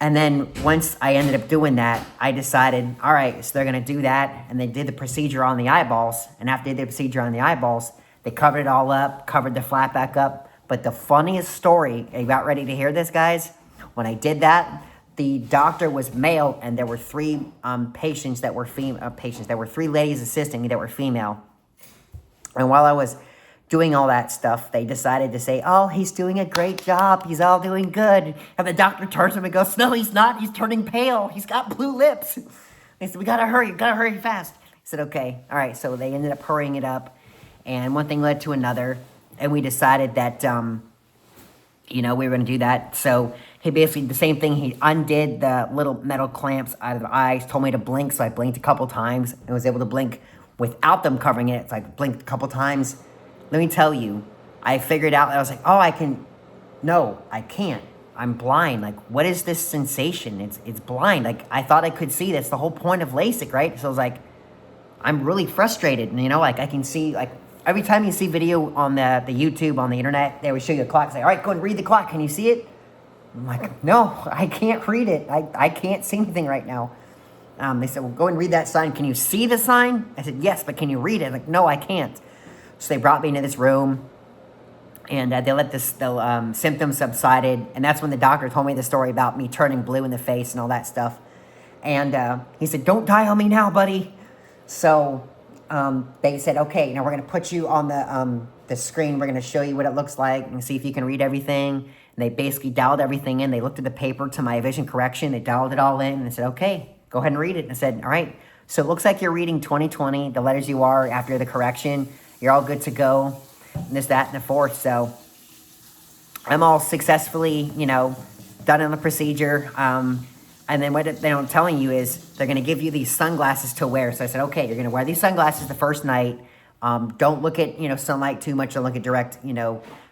then once I ended up doing that, I decided, all right, so they're going to do that. And they did the procedure on the eyeballs. And after they did the procedure on the eyeballs, they covered it all up, covered the flap back up. But the funniest story, are you about ready to hear this, guys? When I did that, the doctor was male, and there were three patients that were There were three ladies assisting me that were female. And while I was doing all that stuff, they decided to say, oh, he's doing a great job. He's all doing good. And the doctor turns to him and goes, no, he's not. He's turning pale. He's got blue lips. They said, we got to hurry fast. I said, okay. All right, so they ended up hurrying it up. And one thing led to another. And we decided that, we were going to do that. So he basically, the same thing, he undid the little metal clamps out of the eyes, told me to blink. So I blinked a couple times and was able to blink without them covering it. So I blinked a couple times. Let me tell you, I figured out, I was like, oh, no, I can't. I'm blind. Like, what is this sensation? It's blind. Like, I thought I could see. That's the whole point of LASIK, right? So I was like, I'm really frustrated. And, like, I can see, like, every time you see video on the YouTube, on the internet, they would show you a clock. Say, all right, go and read the clock. Can you see it? I'm like, no, I can't read it. I can't see anything right now. They said, well, go and read that sign. Can you see the sign? I said, yes, but can you read it? I'm like, no, I can't. So they brought me into this room, and they let the symptoms subsided. And that's when the doctor told me the story about me turning blue in the face and all that stuff. And he said, don't die on me now, buddy. So they said, okay, now we're going to put you on the screen. We're going to show you what it looks like and see if you can read everything. And they basically dialed everything in. They looked at the paper to my vision correction. They dialed it all in, and they said, okay, go ahead and read it. And I said, all right. So it looks like you're reading 2020, the letters you are after the correction. You're all good to go, and this, that, and the fourth. So I'm all successfully, done on the procedure. And then what they're telling you is they're going to give you these sunglasses to wear. So I said, okay, you're going to wear these sunglasses the first night. Don't look at, sunlight too much. Don't look at direct,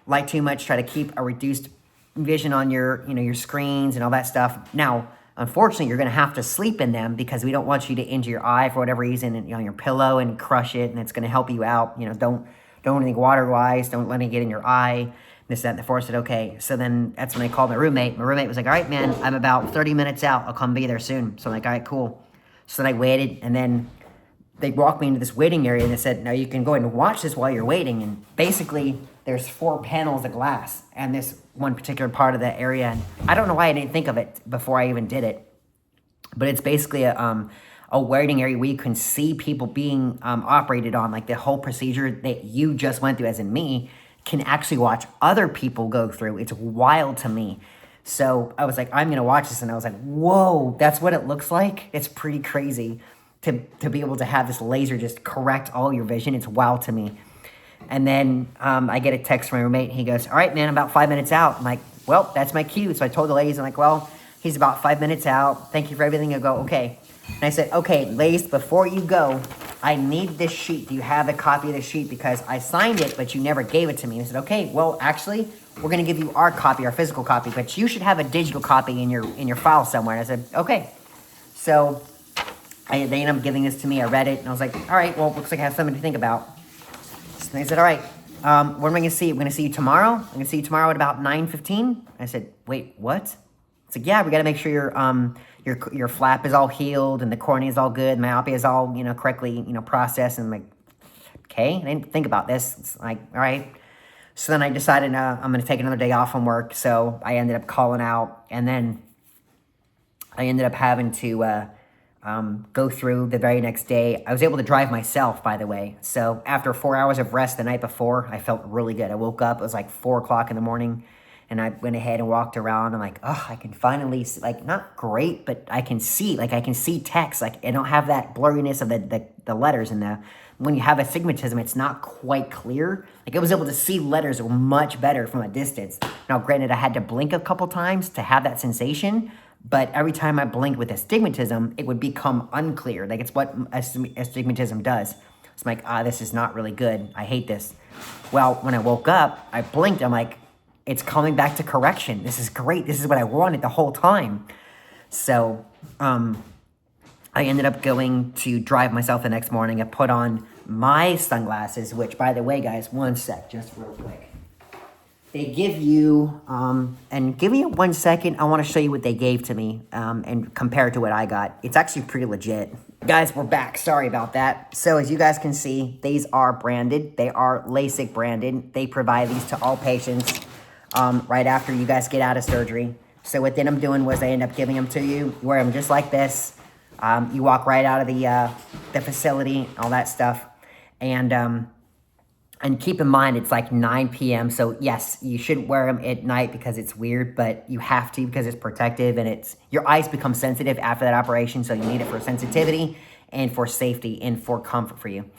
light too much. Try to keep a reduced vision on your, your screens and all that stuff. Now, unfortunately, you're going to have to sleep in them because we don't want you to injure your eye for whatever reason and, on your pillow and crush it. And it's going to help you out. Don't do anything water-wise. Don't let it get in your eye. This, that, and the fourth. I said, okay. So then that's when I called my roommate. My roommate was like, all right, man, I'm about 30 minutes out. I'll come be there soon. So I'm like, all right, cool. So then I waited, and then they walked me into this waiting area, and they said, now you can go ahead and watch this while you're waiting. And basically, there's 4 panels of glass and this one particular part of the area. And I don't know why I didn't think of it before I even did it. But it's basically a waiting area where you can see people being operated on. Like the whole procedure that you just went through, as in me, can actually watch other people go through. It's wild to me. So I was like, I'm going to watch this. And I was like, whoa, that's what it looks like? It's pretty crazy to be able to have this laser just correct all your vision. It's wild to me. And then I get a text from my roommate. He goes, all right, man, I'm about 5 minutes out. I'm like, well, that's my cue. So I told the ladies, I'm like, well, he's about 5 minutes out. Thank you for everything. I go, okay. And I said, okay, ladies, before you go, I need this sheet. Do you have a copy of the sheet? Because I signed it, but you never gave it to me. And I said, okay, well, actually, we're going to give you our copy, our physical copy, but you should have a digital copy in your file somewhere. And I said, okay. So they ended up giving this to me. I read it, and I was like, all right, well, looks like I have something to think about. So they said, all right, when am I going to see you? I'm going to see you tomorrow. I'm going to see you tomorrow at about 9:15. I said, wait, what? It's like, yeah, we got to make sure your flap is all healed and the cornea is all good, myopia is all, correctly, processed. And I'm like, okay, I didn't think about this. It's like, all right. So then I decided I'm going to take another day off from work. So I ended up calling out, and then I ended up having to go through the very next day. I was able to drive myself, by the way. So after 4 hours of rest the night before, I felt really good. I woke up, it was like 4 o'clock in the morning. And I went ahead and walked around. I'm like, oh, I can finally see, like, not great, but I can see, like, I can see text. Like, I don't have that blurriness of the letters. And when you have astigmatism, it's not quite clear. Like, I was able to see letters much better from a distance. Now, granted, I had to blink a couple times to have that sensation. But every time I blinked with astigmatism, it would become unclear. Like, it's what astigmatism does. It's like, this is not really good. I hate this. Well, when I woke up, I blinked. I'm like, it's coming back to correction. This is great. This is what I wanted the whole time. So I ended up going to drive myself the next morning. I put on my sunglasses, which, by the way, guys, one sec, just real quick. They give you, and give me 1 second. I want to show you what they gave to me and compare it to what I got. It's actually pretty legit. Guys, we're back. Sorry about that. So as you guys can see, these are branded. They are Lasik branded. They provide these to all patients right after you guys get out of surgery. So what then I'm doing was I end up giving them to you. You wear them just like this. You walk right out of the facility, all that stuff. And keep in mind, it's like 9 p.m. So yes, you shouldn't wear them at night because it's weird, but you have to because it's protective, and your eyes become sensitive after that operation. So you need it for sensitivity and for safety and for comfort for you.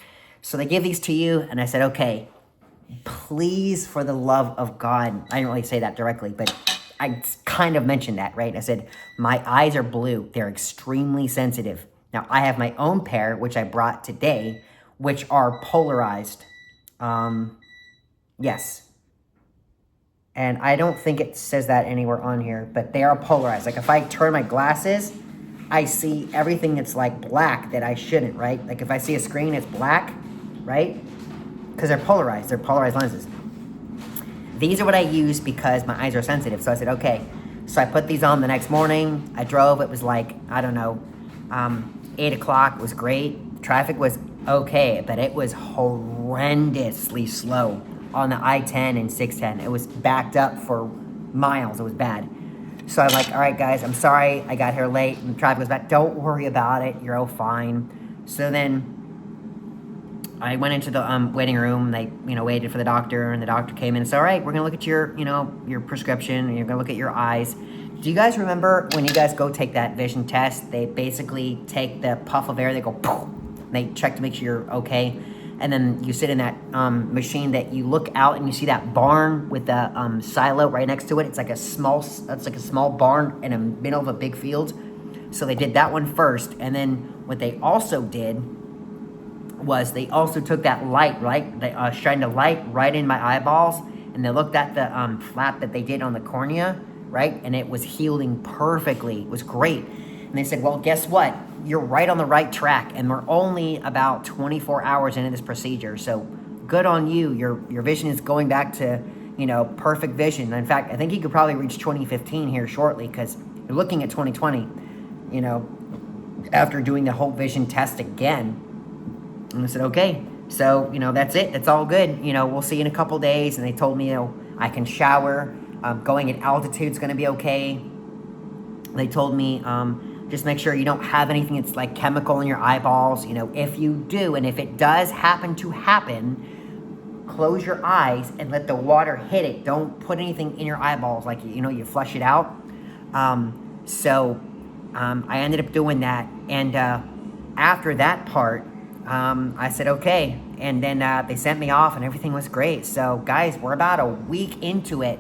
So they give these to you, and I said, okay, please, for the love of God. I didn't really say that directly, but I kind of mentioned that, right? I said, my eyes are blue. They're extremely sensitive. Now, I have my own pair, which I brought today, which are polarized. Yes. And I don't think it says that anywhere on here, but they are polarized. Like if I turn my glasses, I see everything that's like black that I shouldn't, right? Like if I see a screen, it's black, right? Because they're polarized lenses. These are what I use because my eyes are sensitive. So I said, okay. So I put these on the next morning. I drove. It was like, I don't know, 8 o'clock. It was great. Traffic was okay, but it was horrendously slow on the I-10 and 610. It was backed up for miles. It was bad. So I'm like, all right, guys, I'm sorry I got here late and traffic was bad. Don't worry about it. You're all fine. So then I went into the waiting room. They, waited for the doctor, and the doctor came in and said, all right, we're going to look at your prescription, and you're going to look at your eyes. Do you guys remember when you guys go take that vision test, they basically take the puff of air, they go, poof, and they check to make sure you're okay. And then you sit in that machine that you look out and you see that barn with the silo right next to it. It's like a small barn in the middle of a big field. So they did that one first. And then what they also did was they also took that light, right? They shined a light right in my eyeballs, and they looked at the flap that they did on the cornea, right? And it was healing perfectly. It was great. And they said, well, guess what? You're right on the right track, and we're only about 24 hours into this procedure. So good on you. Your vision is going back to, you know, perfect vision. In fact, I think he could probably reach 2015 here shortly, because you're looking at 2020, you know, after doing the whole vision test again. And I said, okay, so, you know, that's it. That's all good. You know, we'll see in a couple days. And they told me, you know, I can shower. Going at altitude is going to be okay. They told me, just make sure you don't have anything that's like chemical in your eyeballs. You know, if you do, and if it does happen to happen, close your eyes and let the water hit it. Don't put anything in your eyeballs, like, you know, you flush it out. I ended up doing that. And after that part, I said, okay. And then they sent me off and everything was great. So guys, we're about a week into it.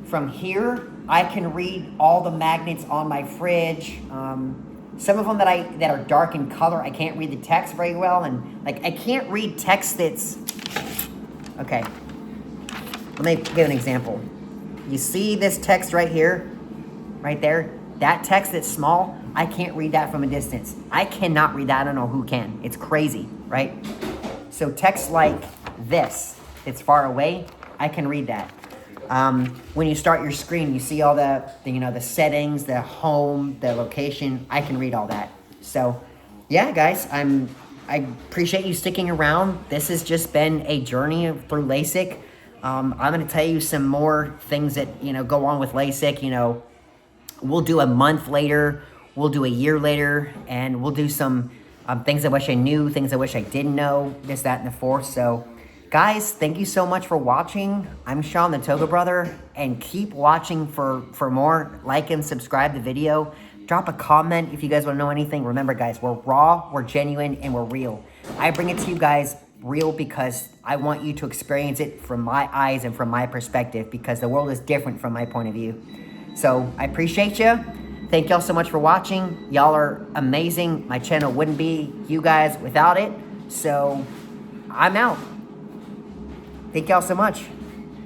From here, I can read all the magnets on my fridge. Some of them that are dark in color, I can't read the text very well. And like, I can't read text that's, okay. Let me give an example. You see this text right here, right there? That text that's small, I can't read that from a distance. I cannot read that. I don't know who can. It's crazy, right? So text like this, it's far away, I can read that. When you start your screen, you see all the you know, the settings, the home, the location. I can read all that. So, yeah, guys, I appreciate you sticking around. This has just been a journey through LASIK. I'm going to tell you some more things that, you know, go on with LASIK. You know, we'll do a month later, we'll do a year later, and we'll do some things I wish I knew, things I wish I didn't know, this, that, and the fourth. So, guys, thank you so much for watching. I'm Sean the Toga Brother, and keep watching for more. Like and subscribe the video. Drop a comment if you guys want to know anything. Remember, guys, we're raw, we're genuine, and we're real. I bring it to you guys real because I want you to experience it from my eyes and from my perspective, because the world is different from my point of view. So I appreciate you. Thank y'all so much for watching. Y'all are amazing. My channel wouldn't be you guys without it. So I'm out. Thank y'all so much.